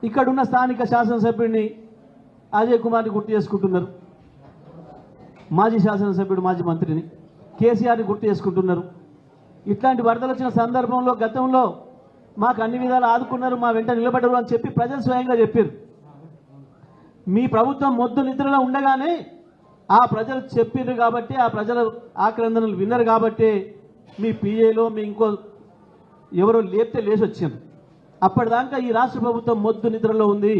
ఇక్కడున్న స్థానిక శాసనసభ్యుడిని అజయ్ కుమార్ని గుర్తు చేసుకుంటున్నారు, మాజీ శాసనసభ్యుడు, మాజీ మంత్రిని కేసీఆర్ని గుర్తు చేసుకుంటున్నారు. ఇట్లాంటి వరదలు వచ్చిన సందర్భంలో గతంలో మాకు అన్ని విధాలు ఆదుకున్నారు, మా వెంట నిలబడరు అని చెప్పి ప్రజలు స్వయంగా చెప్పారు. మీ ప్రభుత్వం మొద్దు నిద్రలో ఉండగానే ఆ ప్రజలు చెప్పారు కాబట్టి, ఆ ప్రజల ఆక్రందనలు విన్నారు కాబట్టి మీ పిఏలో మీ ఇంకో ఎవరో లేపితే లేచి వచ్చారు. అప్పటిదాకా ఈ రాష్ట్ర ప్రభుత్వం మొద్దు నిద్రలో ఉంది.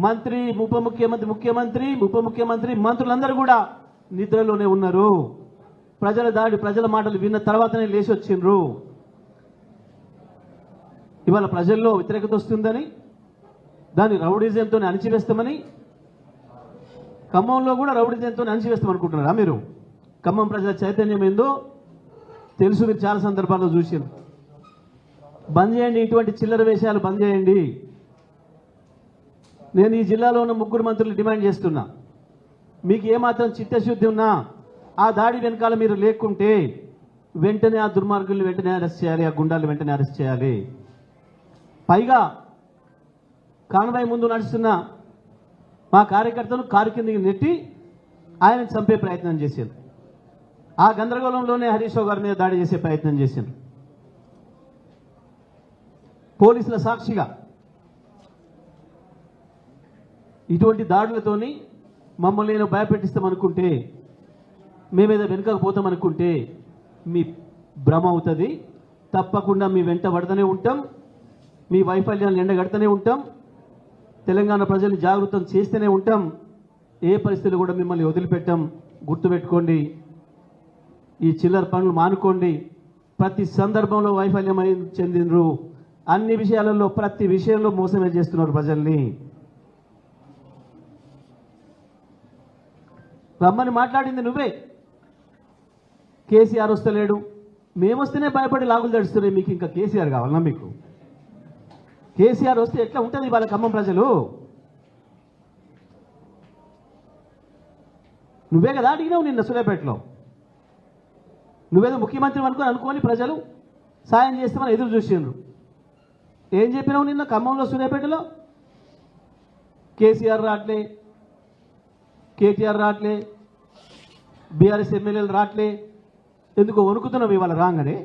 మంత్రి, ఉప ముఖ్యమంత్రి, మంత్రులందరూ కూడా నిద్రలోనే ఉన్నారు. ప్రజల దాడి, ప్రజల మాటలు విన్న తర్వాతనే లేచి వచ్చిండ్రు. ఇవాళ ప్రజల్లో వ్యతిరేకత వస్తుందని, దాన్ని రౌడీజంతో అణిచివేస్తామని, ఖమ్మంలో కూడా రౌడీజంతో అణిచివేస్తామనుకుంటున్నారా మీరు? ఖమ్మం ప్రజల చైతన్యం ఏందో తెలుసు, మీరు చాలా సందర్భాల్లో చూసారు. బంద్ చేయండి, ఇటువంటి చిల్లర వేషాలు బంద్ చేయండి. నేను ఈ జిల్లాలో ఉన్న 3 మంత్రులు డిమాండ్ చేస్తున్నా, మీకు ఏమాత్రం చిత్తశుద్ధి ఉన్నా ఆ దాడి వెనకాల మీరు లేకుంటే వెంటనే ఆ దుర్మార్గుల్ని వెంటనే అరెస్ట్ చేయాలి, ఆ గుండాలు వెంటనే అరెస్ట్ చేయాలి. పైగా కాన్వాయ్ ముందు నడుస్తున్న మా కార్యకర్తను కారు కిందకి నెట్టి ఆయన చంపే ప్రయత్నం చేశారు. ఆ గందరగోళంలోనే హరీష్ రావు గారి మీద దాడి చేసే ప్రయత్నం చేశారు. పోలీసుల సాక్షిగా ఇటువంటి దాడులతోని మమ్మల్ని నేను భయపెట్టిస్తామనుకుంటే, మేమేదో వెనుకకు పోతామనుకుంటే మీ భ్రమ అవుతుంది. తప్పకుండా మీ వెంట పడుతూనే ఉంటాం, మీ వైఫల్యాలను ఎండగడుతూనే ఉంటాం, తెలంగాణ ప్రజల్ని జాగృతం చేస్తూనే ఉంటాం. ఏ పరిస్థితులు కూడా మిమ్మల్ని వదిలిపెట్టాం. గుర్తుపెట్టుకోండి, ఈ చిల్లర పనులు మానుకోండి. ప్రతి సందర్భంలో వైఫల్యం చెందినరు, అన్ని విషయాలలో ప్రతి విషయంలో మోసమే చేస్తున్నారు ప్రజల్ని. రమ్మని మాట్లాడింది నువ్వే. కేసీఆర్ వస్తలేడు, మేమొస్తేనే భయపడి లాగులు తడుస్తున్నాయి. మీకు ఇంకా కేసీఆర్ కావాలన్నా? మీకు కేసీఆర్ వస్తే ఎట్లా ఉంటుంది వాళ్ళ ఖమ్మం ప్రజలు? నువ్వే కదా అడిగినావు నిన్న సూర్యాపేటలో. నువ్వేదో ముఖ్యమంత్రి అనుకొని ప్రజలు సాయం చేస్తామని ఎదురు చూసిండ్రు. ఏం చెప్పినావు నిన్న ఖమ్మంలో సూర్యాపేటలో? కేసీఆర్ రాట్లే, కేటీఆర్ రాట్లే, బీఆర్ఎస్ ఎమ్మెల్యేలు రాట్లే, ఎందుకో వణుకుతున్నావు ఇవాళ రాగానే.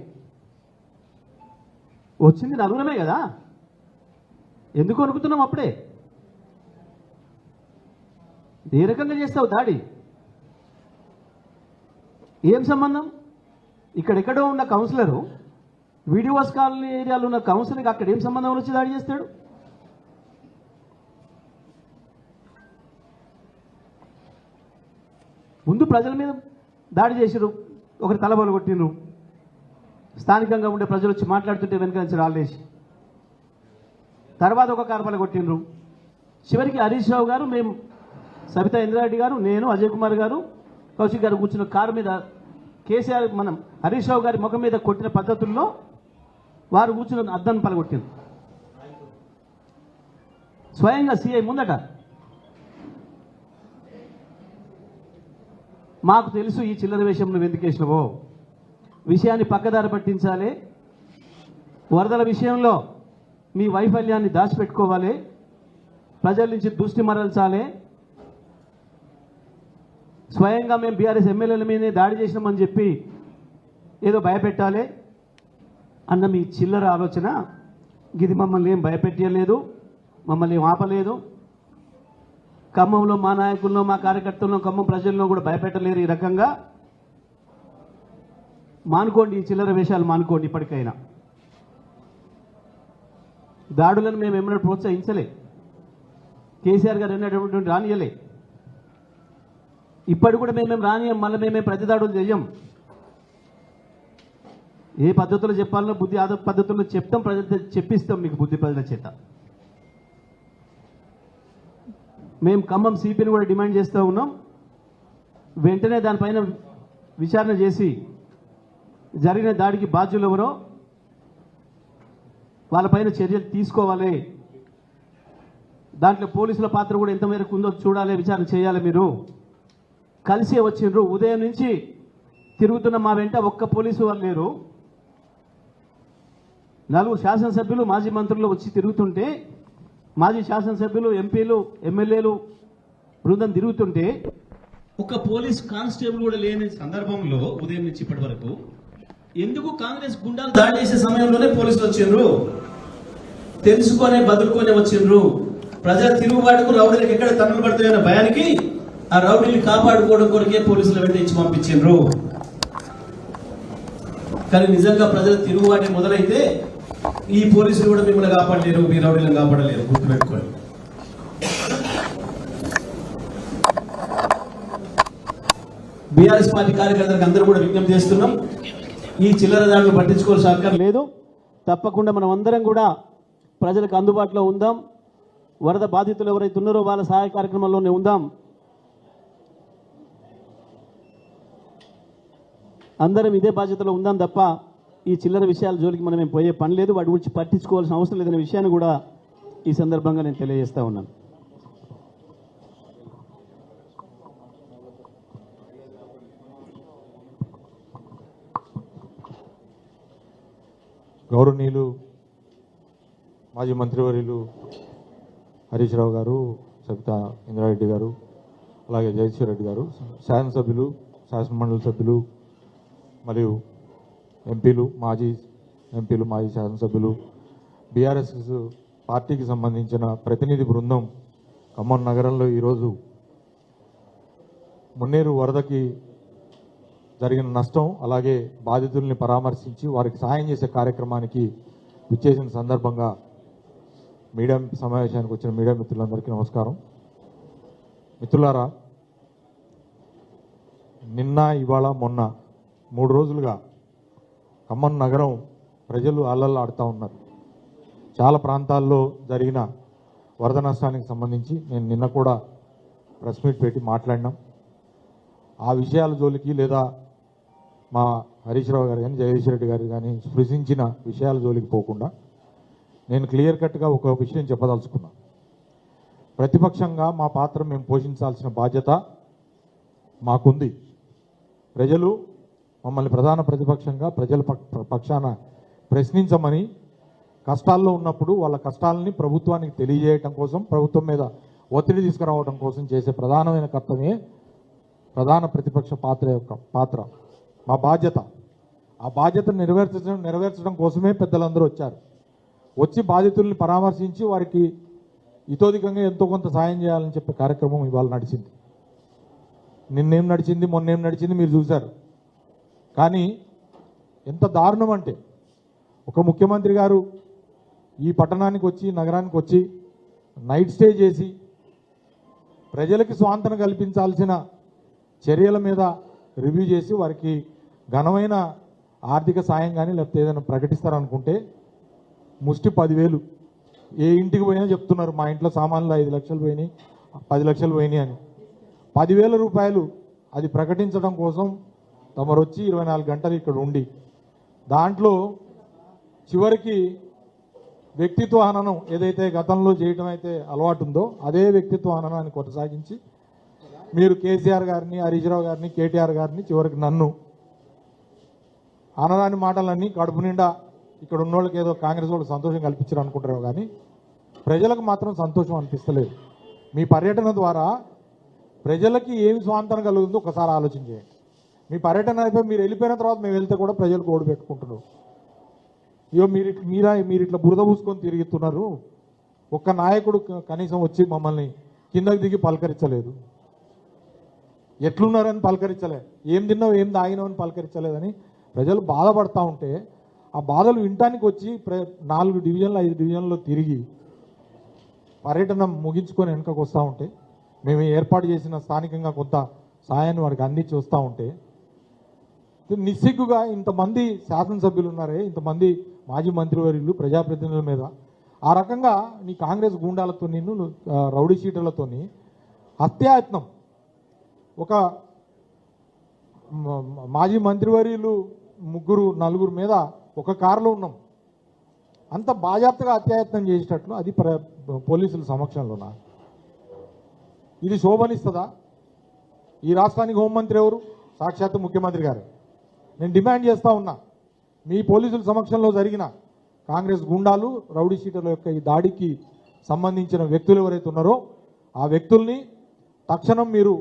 వచ్చింది నలుగురమే కదా, ఎందుకు వణుకుతున్నాం అప్పుడే? ఏ రకంగా చేస్తావు దాడి? ఏం సంబంధం? ఇక్కడెక్కడో ఉన్న కౌన్సిలరు వీడియోస్ కాలనీ ఏరియాలో ఉన్న కౌన్సిలర్కి అక్కడ ఏం సంబంధం వచ్చి దాడి చేస్తాడు? ముందు ప్రజల మీద దాడి చేసిరు, ఒకరి తలబలు కొట్టిండ్రు. స్థానికంగా ఉండే ప్రజలు వచ్చి మాట్లాడుతుంటే వెనక నుంచి రాళ్ళేసి, తర్వాత ఒక కార్బల కొట్టిండ్రు. చివరికి హరీష్ రావు గారు, మేము సబితా ఇంద్రారెడ్డి గారు, నేను, అజయ్ కుమార్ గారు, కౌశిక్ గారు కూర్చున్న కారు మీద కేసీఆర్ మనం హరీష్ రావు గారి ముఖం మీద కొట్టిన పద్ధతుల్లో వారు కూర్చున్న అద్దాన్ని పలగొట్టింది స్వయంగా సిఐ ముందట. మాకు తెలుసు ఈ చిల్లర వేషం నువ్వు ఎందుకు వేసినవో, విషయాన్ని పక్కదారి పట్టించాలి, వరదల విషయంలో మీ వైఫల్యాన్ని దాచిపెట్టుకోవాలి, ప్రజల నుంచి దృష్టి మరల్చాలి, స్వయంగా మేము బీఆర్ఎస్ ఎమ్మెల్యేల మీదే దాడి చేసినామని చెప్పి ఏదో భయపెట్టాలి అన్న మీ చిల్లర ఆలోచన ఇది మమ్మల్ని ఏం భయపెట్టలేదు, మమ్మల్ని ఏం ఆపలేదు. ఖమ్మంలో మా నాయకుల్లో, మా కార్యకర్తల్లో, ఖమ్మం ప్రజల్లో కూడా భయపెట్టలేరు. ఈ రకంగా మానుకోండి, ఈ చిల్లర వేషాలు మానుకోండి. ఇప్పటికైనా దాడులను మేము ఏమైనా ప్రోత్సహించలే, కేసీఆర్ గారు ఎన్నటువంటి రానియలే. ఇప్పటి కూడా మేమేం రానియం, మళ్ళీ మేమేం ప్రతి దాడులు చెయ్యం. ఏ పద్ధతుల్లో చెప్పాలనో బుద్ధి ఆద పద్ధతుల్లో చెప్తాం, ప్రజలు చెప్పిస్తాం మీకు బుద్ధి ప్రజల చేత. మేము ఖమ్మం సిపిని కూడా డిమాండ్ చేస్తూ ఉన్నాం, వెంటనే దానిపైన విచారణ చేసి జరిగిన దాడికి బాధ్యులు ఎవరో వాళ్ళపైన చర్యలు తీసుకోవాలి. దాంట్లో పోలీసుల పాత్ర కూడా ఎంత మేరకు ఉందో చూడాలి, విచారణ చేయాలి. మీరు కలిసే వచ్చిండ్రు, ఉదయం నుంచి తిరుగుతున్న మా వెంట ఒక్క పోలీసు వాళ్ళు లేరు. 4 శాసనసభ్యులు, మాజీ మంత్రులు వచ్చి తిరుగుతుంటే, మాజీ శాసనసభ్యులు, ఎంపీలు, ఎమ్మెల్యేలు బృందం తిరుగుతుంటే ఒక పోలీస్ కానిస్టేబుల్ కూడా లేని సందర్భంలో ఉదయం నుంచి ఇప్పటి వరకు ఎందుకు కాంగ్రెస్ గుండాలు దాడి చేసే సమయంలోనే పోలీసులు వచ్చిండ్రు, తెలుసుకొనే బదులుకొనే వచ్చిండ్రు. ప్రజల తిరుగుబాటుకు రౌడీలకు ఎక్కడ తన్నులు పడతాయన్న భయానికి ఆ రౌడీని కాపాడుకోవడం కొరకే పోలీసుల వెంట ఇచ్చి పంపించిండ్రు. కానీ నిజంగా ప్రజల తిరుగుబాటు మొదలైతే ఈ పోలీసులు కూడా మిమ్మల్ని కాపాడలేరు, మీ రౌడీలను కాపాడలేరు, గుర్తుపెట్టుకోండి. బీఆర్ఎస్ పార్టీ కార్యకర్తలకు అందరూ కూడా విజ్ఞప్తి చేస్తున్నాం, ఈ చిల్లర దాడులు పట్టించుకోవాల్సిన అవసరం లేదు. తప్పకుండా మనం అందరం కూడా ప్రజలకు అందుబాటులో ఉందాం. వరద బాధితులు ఎవరైతే ఉన్నారో వాళ్ళ సహాయ కార్యక్రమాల్లోనే ఉందాం. అందరం ఇదే బాధ్యతలో ఉందాం తప్ప ఈ చిల్లర విషయాల జోలికి మనం ఏం పోయే పని లేదు, వాటి గురించి పట్టించుకోవాల్సిన అవసరం లేదనే విషయాన్ని కూడా ఈ సందర్భంగా నేను తెలియజేస్తా ఉన్నాను. గౌరవనీయులు మాజీ మంత్రివర్యులు హరీష్ రావు గారు, సబితా ఇంద్రారెడ్డి గారు, అలాగే జగదీశ్వర్ రెడ్డి గారు, శాసనసభ్యులు, శాసనమండలి సభ్యులు మరియు ఎంపీలు, మాజీ శాసనసభ్యులు, బీఆర్ఎస్ పార్టీకి సంబంధించిన ప్రతినిధి బృందం ఖమ్మం నగరంలో ఈరోజు మున్నేరు వరదకి జరిగిన నష్టం, అలాగే బాధితుల్ని పరామర్శించి వారికి సహాయం చేసే కార్యక్రమానికి విచ్చేసిన సందర్భంగా మీడియా సమావేశానికి వచ్చిన మీడియా మిత్రులందరికీ నమస్కారం. మిత్రులారా, నిన్న, ఇవాళ, మొన్న 3 రోజులుగా ఖమ్మం నగరం ప్రజలు అల్లల్లాడుతూ ఉన్నారు. చాలా ప్రాంతాల్లో జరిగిన వరద నష్టానికి సంబంధించి నేను నిన్న కూడా ప్రెస్ మీట్ పెట్టి మాట్లాడినాం. ఆ విషయాల జోలికి లేదా మా హరీష్ రావు గారు కానీ జగదీశ్వర్ రెడ్డి గారు కానీ స్పృశించిన విషయాల జోలికి పోకుండా నేను క్లియర్ కట్గా ఒక విషయం చెప్పదలుచుకున్నా. ప్రతిపక్షంగా మా పాత్ర మేము పోషించాల్సిన బాధ్యత మాకుంది. ప్రజలు మమ్మల్ని ప్రధాన ప్రతిపక్షంగా ప్రజల పక్షాన ప్రశ్నించమని, కష్టాల్లో ఉన్నప్పుడు వాళ్ళ కష్టాలని ప్రభుత్వానికి తెలియజేయటం కోసం, ప్రభుత్వం మీద ఒత్తిడి తీసుకురావడం కోసం చేసే ప్రధానమైన కర్తవ్యమే ప్రధాన ప్రతిపక్ష పాత్ర మా బాధ్యత. ఆ బాధ్యతను నెరవేర్చడం కోసమే పెద్దలందరూ వచ్చారు. వచ్చి బాధితుల్ని పరామర్శించి వారికి ఇతోధికంగా ఎంతో కొంత సాయం చేయాలని చెప్పే కార్యక్రమం ఇవాళ నడిచింది. నిన్నేం నడిచింది, మొన్నేం నడిచింది మీరు చూశారు. కానీ ఎంత దారుణం అంటే, ఒక ముఖ్యమంత్రి గారు ఈ పట్టణానికి వచ్చి, నగరానికి వచ్చి నైట్ స్టే చేసి ప్రజలకి స్వాంతన కల్పించాల్సిన చర్యల మీద రివ్యూ చేసి వారికి ఘనమైన ఆర్థిక సాయం కానీ లేకపోతే ఏదైనా ప్రకటిస్తారనుకుంటే ముష్టి 10,000 ఏ ఇంటికి పోయినా చెప్తున్నారు, మా ఇంట్లో సామాన్లు 5 లక్షలు పోయినాయి, 10 లక్షలు పోయినాయి అని. 10,000 రూపాయలు అది ప్రకటించడం కోసం తమరు వచ్చి 24 గంటలు ఇక్కడ ఉండి, దాంట్లో చివరికి వ్యక్తిత్వ హననం ఏదైతే గతంలో చేయడం అయితే అలవాటు ఉందో అదే వ్యక్తిత్వ హననాన్ని కొనసాగించి మీరు కేసీఆర్ గారిని, హరీష్ రావు గారిని, కేటీఆర్ గారిని, చివరికి నన్ను అనరాని మాటలన్నీ కడుపు నిండా ఇక్కడ ఉన్న వాళ్ళకి ఏదో కాంగ్రెస్ వాళ్ళు సంతోషం కల్పించారు అనుకుంటారు, కానీ ప్రజలకు మాత్రం సంతోషం అనిపిస్తలేదు. మీ పర్యటన ద్వారా ప్రజలకి ఏమి స్వాంతన కలుగుతుందో ఒకసారి ఆలోచన చేయండి. మీ పర్యటన అయిపోయి మీరు వెళ్ళిపోయిన తర్వాత మేము వెళ్తే కూడా ప్రజలకు ఓడి పెట్టుకుంటున్నారు. ఇగో మీరు ఇట్లా బురద పూసుకొని తిరుగుతున్నారు. ఒక్క నాయకుడు కనీసం వచ్చి మమ్మల్ని కిందకి దిగి పలకరించలేదు. ఎట్లున్నారని పలకరించలే, ఏం తిన్నావు ఏం తాగినావు అని పలకరించలేదని ప్రజలు బాధపడతా ఉంటే ఆ బాధలు వినటానికి వచ్చి 4 డివిజన్లు 5 డివిజన్లో తిరిగి పర్యటన ముగించుకొని వెనుకకు వస్తూ ఉంటే, మేము ఏర్పాటు చేసిన స్థానికంగా కొంత సాయాన్ని వారికి అందించి వస్తూ ఉంటే, నిస్సిగ్గుగా ఇంతమంది శాసనసభ్యులు ఉన్నారే, ఇంతమంది మాజీ మంత్రివర్యులు, ప్రజాప్రతినిధుల మీద ఆ రకంగా నీ కాంగ్రెస్ గూండాలతో నిన్ను రౌడీ షీటర్లతో హత్యాయత్నం, ఒక మాజీ మంత్రివర్యులు 3-4 మీద ఒక కారులో ఉన్నాం, అంత బాజాప్తగా హత్యాయత్నం చేసేటట్లు అది పోలీసుల సమక్షంలోనా? ఇది శోభనిస్తుందా? ఈ రాష్ట్రానికి హోంమంత్రి ఎవరు? సాక్షాత్తు ముఖ్యమంత్రి గారు. నేను డిమాండ్ చేస్తూ ఉన్నా, మీ పోలీసుల సమక్షంలో జరిగిన కాంగ్రెస్ గుండాలు, రౌడీ షీటర్ల యొక్క ఈ దాడికి సంబంధించిన వ్యక్తులు ఎవరైతే ఉన్నారో ఆ వ్యక్తుల్ని తక్షణం మీరు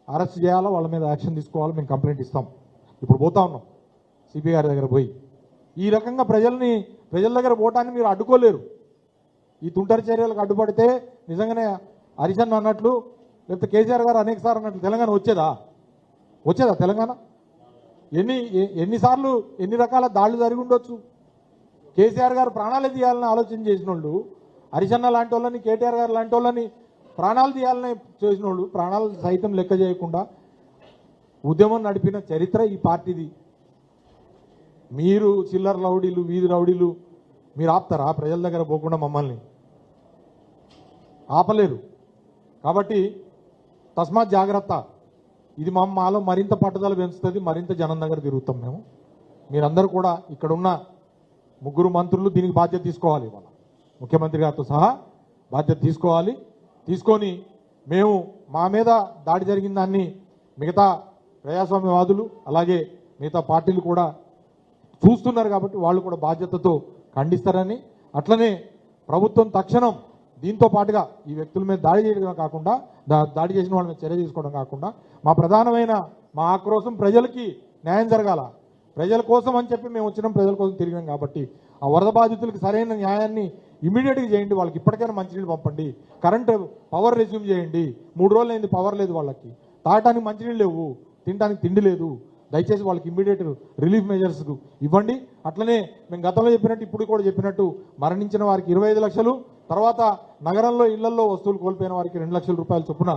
అరెస్ట్ చేయాలా, వాళ్ళ మీద యాక్షన్ తీసుకోవాలా. మేము కంప్లైంట్ ఇస్తాం. ఇప్పుడు పోతా ఉన్నాం సిపి గారి దగ్గర పోయి. ఈ రకంగా ప్రజల దగ్గర పోవటాన్ని మీరు అడ్డుకోలేరు. ఈ తుంటరి చర్యలకు అడ్డుపడితే నిజంగానే హరిశన్ అన్నట్లు, లేకపోతే కేసీఆర్ గారు అనేకసార్లు అన్నట్లు తెలంగాణ వచ్చేదా తెలంగాణ? ఎన్నిసార్లు ఎన్ని రకాల దాడులు జరిగి ఉండొచ్చు. కేసీఆర్ గారు ప్రాణాలే తీయాలని ఆలోచన చేసిన వాళ్ళు, హరిశన్న లాంటి వాళ్ళని, కేటీఆర్ గారు లాంటి వాళ్ళని ప్రాణాలు తీయాలని చేసిన వాళ్ళు, ప్రాణాలు సైతం లెక్క చేయకుండా ఉద్యమం నడిపిన చరిత్ర ఈ పార్టీది. మీరు చిల్లర రౌడీలు, వీధి రౌడీలు మీరు ఆపుతారా? ప్రజల దగ్గర పోకుండా మమ్మల్ని ఆపలేరు. కాబట్టి తస్మాత్ జాగ్రత్త. ఇది మాలో మరింత పట్టుదల పెంచుతుంది, మరింత జనం దగ్గర తిరుగుతాం మేము. మీరందరూ కూడా ఇక్కడున్న 3 మంత్రులు దీనికి బాధ్యత తీసుకోవాలి. ఇవాళ ముఖ్యమంత్రి గారితో సహా బాధ్యత తీసుకోవాలి. తీసుకొని మేము మా మీద దాడి జరిగిన దాన్ని మిగతా ప్రజాస్వామ్యవాదులు అలాగే మిగతా పార్టీలు కూడా చూస్తున్నారు కాబట్టి వాళ్ళు కూడా బాధ్యతతో ఖండిస్తారని, అట్లనే ప్రభుత్వం తక్షణం దీంతో పాటుగా ఈ వ్యక్తుల మీద దాడి చేయడం కాకుండా, దాడి చేసిన వాళ్ళ మీద చర్య తీసుకోవడం కాకుండా, మా ప్రధానమైన మా ఆక్రోశం ప్రజలకి న్యాయం జరగాల. ప్రజల కోసం అని చెప్పి మేము వచ్చినాం, ప్రజల కోసం తిరిగాం కాబట్టి ఆ వరద బాధితులకు సరైన న్యాయాన్ని ఇమీడియట్గా చేయండి. వాళ్ళకి ఇప్పటికైనా మంచినీళ్ళు పంపండి, కరెంటు పవర్ రెజ్యూమ్ చేయండి. 3 రోజులు అయింది పవర్ లేదు వాళ్ళకి, తాగటానికి మంచినీళ్ళు లేవు, తినడానికి తిండి లేదు. దయచేసి వాళ్ళకి ఇమ్మీడియట్ రిలీఫ్ మెజర్స్ ఇవ్వండి. అట్లనే మేము గతంలో చెప్పినట్టు ఇప్పుడు కూడా చెప్పినట్టు మరణించిన వారికి 25 లక్షలు, తర్వాత నగరంలో ఇళ్లలో వస్తువులు కోల్పోయిన వారికి 2 లక్షల రూపాయల చొప్పున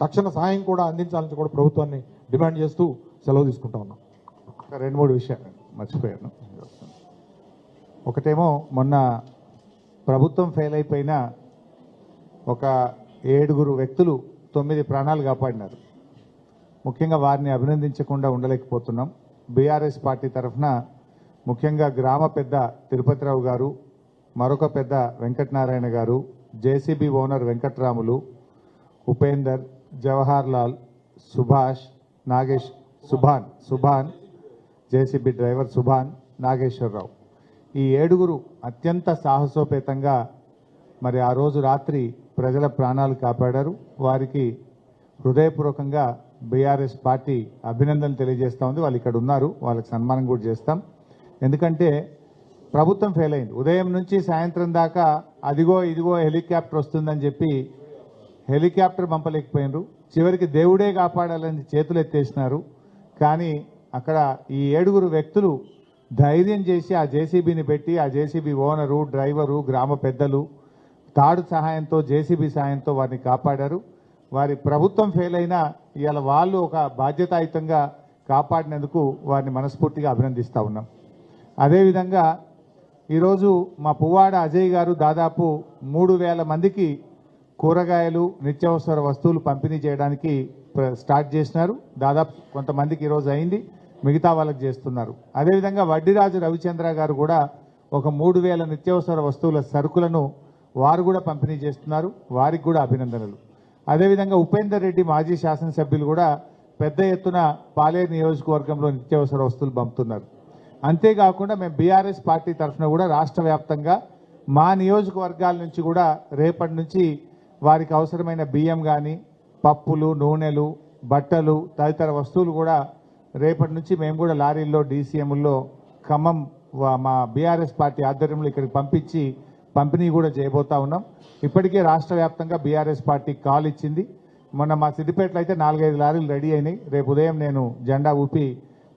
తక్షణ సహాయం కూడా అందించాలని కూడా ప్రభుత్వాన్ని డిమాండ్ చేస్తూ సెలవు తీసుకుంటా ఉన్నాం. 2-3 విషయాలు మర్చిపోయాను. ఒకటేమో మొన్న ప్రభుత్వం ఫెయిల్ అయిపోయిన ఒక 7 వ్యక్తులు 9 ప్రాణాలు కాపాడినారు. ముఖ్యంగా వారిని అభినందించకుండా ఉండలేకపోతున్నాం. బీఆర్ఎస్ పార్టీ తరఫున ముఖ్యంగా గ్రామ పెద్ద తిరుపతిరావు గారు, మరొక పెద్ద వెంకటనారాయణ గారు, JCB owner Venkatramulu, Upender, Jawahar Lal, Subhash, Nagesh, Subhan, JCB driver Subhan, Nageswararao, ఈ 7 అత్యంత సాహసోపేతంగా మరి ఆ రోజు రాత్రి ప్రజల ప్రాణాలు కాపాడారు. వారికి హృదయపూర్వకంగా బీఆర్ఎస్ పార్టీ అభినందనలు తెలియజేస్తూ ఉంది. వాళ్ళు ఇక్కడ ఉన్నారు, వాళ్ళకి సన్మానం కూడా చేస్తాం. ఎందుకంటే ప్రభుత్వం ఫెయిల్ అయింది. ఉదయం నుంచి సాయంత్రం దాకా అదిగో ఇదిగో హెలికాప్టర్ వస్తుందని చెప్పి హెలికాప్టర్ పంపలేకపోయినారు. చివరికి దేవుడే కాపాడాలని చేతులు ఎత్తేసినారు. కానీ అక్కడ ఈ 7 వ్యక్తులు ధైర్యం చేసి ఆ జేసీబీని పెట్టి, ఆ జేసీబీ ఓనరు, డ్రైవరు, గ్రామ పెద్దలు తాడు సహాయంతో, జేసీబీ సహాయంతో వారిని కాపాడారు. వారి ప్రభుత్వం ఫెయిల్ అయినా ఇవాళ వాళ్ళు ఒక బాధ్యతాయుతంగా కాపాడినందుకు వారిని మనస్ఫూర్తిగా అభినందిస్తూ ఉన్నాం. అదేవిధంగా ఈరోజు మా పువ్వాడ అజయ్ గారు దాదాపు 3,000 మందికి కూరగాయలు, నిత్యావసర వస్తువులు పంపిణీ చేయడానికి స్టార్ట్ చేసినారు. దాదాపు కొంతమందికి ఈరోజు అయింది, మిగతా వాళ్ళకి చేస్తున్నారు. అదేవిధంగా వడ్డీరాజు రవిచంద్ర గారు కూడా ఒక 3,000 నిత్యావసర వస్తువుల సరుకులను వారు కూడా పంపిణీ చేస్తున్నారు. వారికి కూడా అభినందనలు. అదేవిధంగా ఉపేందర్ రెడ్డి మాజీ శాసనసభ్యులు కూడా పెద్ద ఎత్తున పాలేరు నియోజకవర్గంలో నిత్యావసర వస్తువులు పంపుతున్నారు. అంతేకాకుండా మేము బీఆర్ఎస్ పార్టీ తరఫున కూడా రాష్ట్ర వ్యాప్తంగా మా నియోజకవర్గాల నుంచి కూడా రేపటి నుంచి వారికి అవసరమైన బియ్యం కానీ పప్పులు, నూనెలు, బట్టలు తదితర వస్తువులు కూడా రేపటి నుంచి మేము కూడా లారీల్లో డీసీఎంల్లో ఖమ్మం మా బీఆర్ఎస్ పార్టీ ఆధ్వర్యంలో ఇక్కడికి పంపించి పంపిణీ కూడా చేయబోతా ఉన్నాం. ఇప్పటికే రాష్ట్ర వ్యాప్తంగా బీఆర్ఎస్ పార్టీ కాల్ ఇచ్చింది. మొన్న మా సిద్దిపేటలో అయితే 4-5 లారీలు రెడీ అయినాయి. రేపు ఉదయం నేను జెండా ఊపి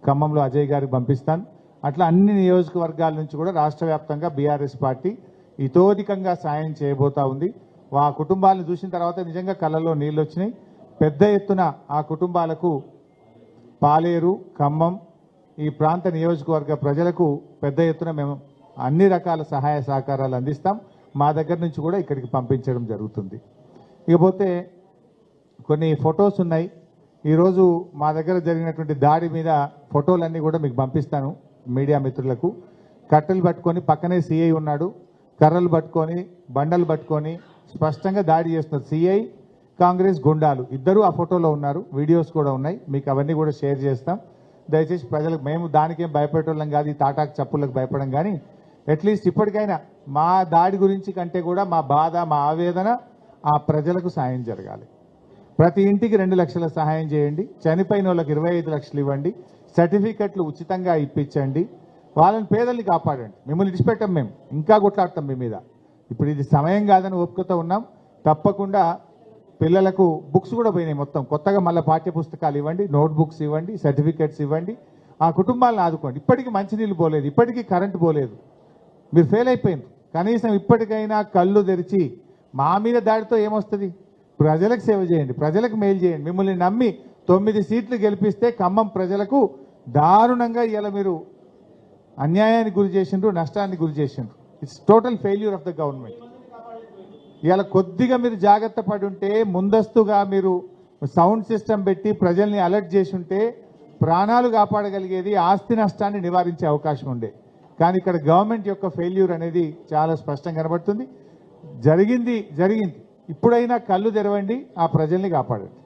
ఖమ్మంలో అజయ్ గారికి పంపిస్తాను. అట్లా అన్ని నియోజకవర్గాల నుంచి కూడా రాష్ట్ర వ్యాప్తంగా బీఆర్ఎస్ పార్టీ ఇతోధికంగా సాయం చేయబోతా ఉంది. ఆ కుటుంబాలను చూసిన తర్వాత నిజంగా కళ్ళల్లో నీళ్ళు వచ్చినాయి. పెద్ద ఎత్తున ఆ కుటుంబాలకు పాలేరు, ఖమ్మం ఈ ప్రాంత నియోజకవర్గ ప్రజలకు పెద్ద ఎత్తున మేము అన్ని రకాల సహాయ సహకారాలు అందిస్తాం. మా దగ్గర నుంచి కూడా ఇక్కడికి పంపించడం జరుగుతుంది. ఇకపోతే కొన్ని ఫొటోస్ ఉన్నాయి. ఈరోజు మా దగ్గర జరిగినటువంటి దాడి మీద ఫోటోలన్నీ కూడా మీకు పంపిస్తాను మీడియా మిత్రులకు. కట్టెలు పట్టుకొని పక్కనే సిఐ ఉన్నాడు, కర్రలు పట్టుకొని బండలు పట్టుకొని స్పష్టంగా దాడి చేస్తున్నారు. సిఐ, కాంగ్రెస్ గుండాలు ఇద్దరు ఆ ఫోటోలో ఉన్నారు. వీడియోస్ కూడా ఉన్నాయి, మీకు అవన్నీ కూడా షేర్ చేస్తాం. దయచేసి ప్రజలకు, మేము దానికేం భయపెట్టేళ్ళం కాదు, ఈ తాటాకు చప్పులకు భయపడం. కానీ అట్లీస్ట్ ఇప్పటికైనా మా దాడి గురించి కంటే కూడా మా బాధ, మా ఆవేదన ఆ ప్రజలకు సాయం జరగాలి. ప్రతి ఇంటికి 2 లక్షల సహాయం చేయండి. చనిపోయిన వాళ్ళకి 25 లక్షలు ఇవ్వండి. సర్టిఫికెట్లు ఉచితంగా ఇప్పించండి. వాళ్ళని, పేదల్ని కాపాడండి. మిమ్మల్ని విడిచిపెట్టాం, మేము ఇంకా కొట్లాడతాం మీ మీద. ఇప్పుడు ఇది సమయం కాదని ఓపికతో ఉన్నాం. తప్పకుండా పిల్లలకు బుక్స్ కూడా పోయినాయి మొత్తం. కొత్తగా మళ్ళీ పాఠ్యపుస్తకాలు ఇవ్వండి, నోట్ బుక్స్ ఇవ్వండి, సర్టిఫికెట్స్ ఇవ్వండి. ఆ కుటుంబాలను ఆదుకోండి. ఇప్పటికీ మంచినీళ్ళు పోలేదు, ఇప్పటికీ కరెంటు పోలేదు. మీరు ఫెయిల్ అయిపోయింది. కనీసం ఇప్పటికైనా కళ్ళు తెరిచి మా మీద దాడితో ఏమొస్తుంది? ప్రజలకు సేవ చేయండి, ప్రజలకు మేలు చేయండి. మిమ్మల్ని నమ్మి 9 సీట్లు గెలిపిస్తే ఖమ్మం ప్రజలకు దారుణంగా ఇలా మీరు అన్యాయానికి గురి చేసిండ్రు, నష్టానికి గురి చేసిండ్రు. It's total failure of the government. ఇలా కొద్దిగా మీరు జాగ్రత్త పడి ఉంటే, ముందస్తుగా మీరు సౌండ్ సిస్టమ్ పెట్టి ప్రజల్ని అలర్ట్ చేసి ఉంటే ప్రాణాలు కాపాడగలిగేది, ఆస్తి నష్టాన్ని నివారించే అవకాశం ఉండే. కానీ ఇక్కడ గవర్నమెంట్ యొక్క ఫెయిల్యూర్ అనేది చాలా స్పష్టంగా కనబడుతుంది. జరిగింది. ఇప్పుడైనా కళ్ళు తెరవండి, ఆ ప్రజల్ని కాపాడండి.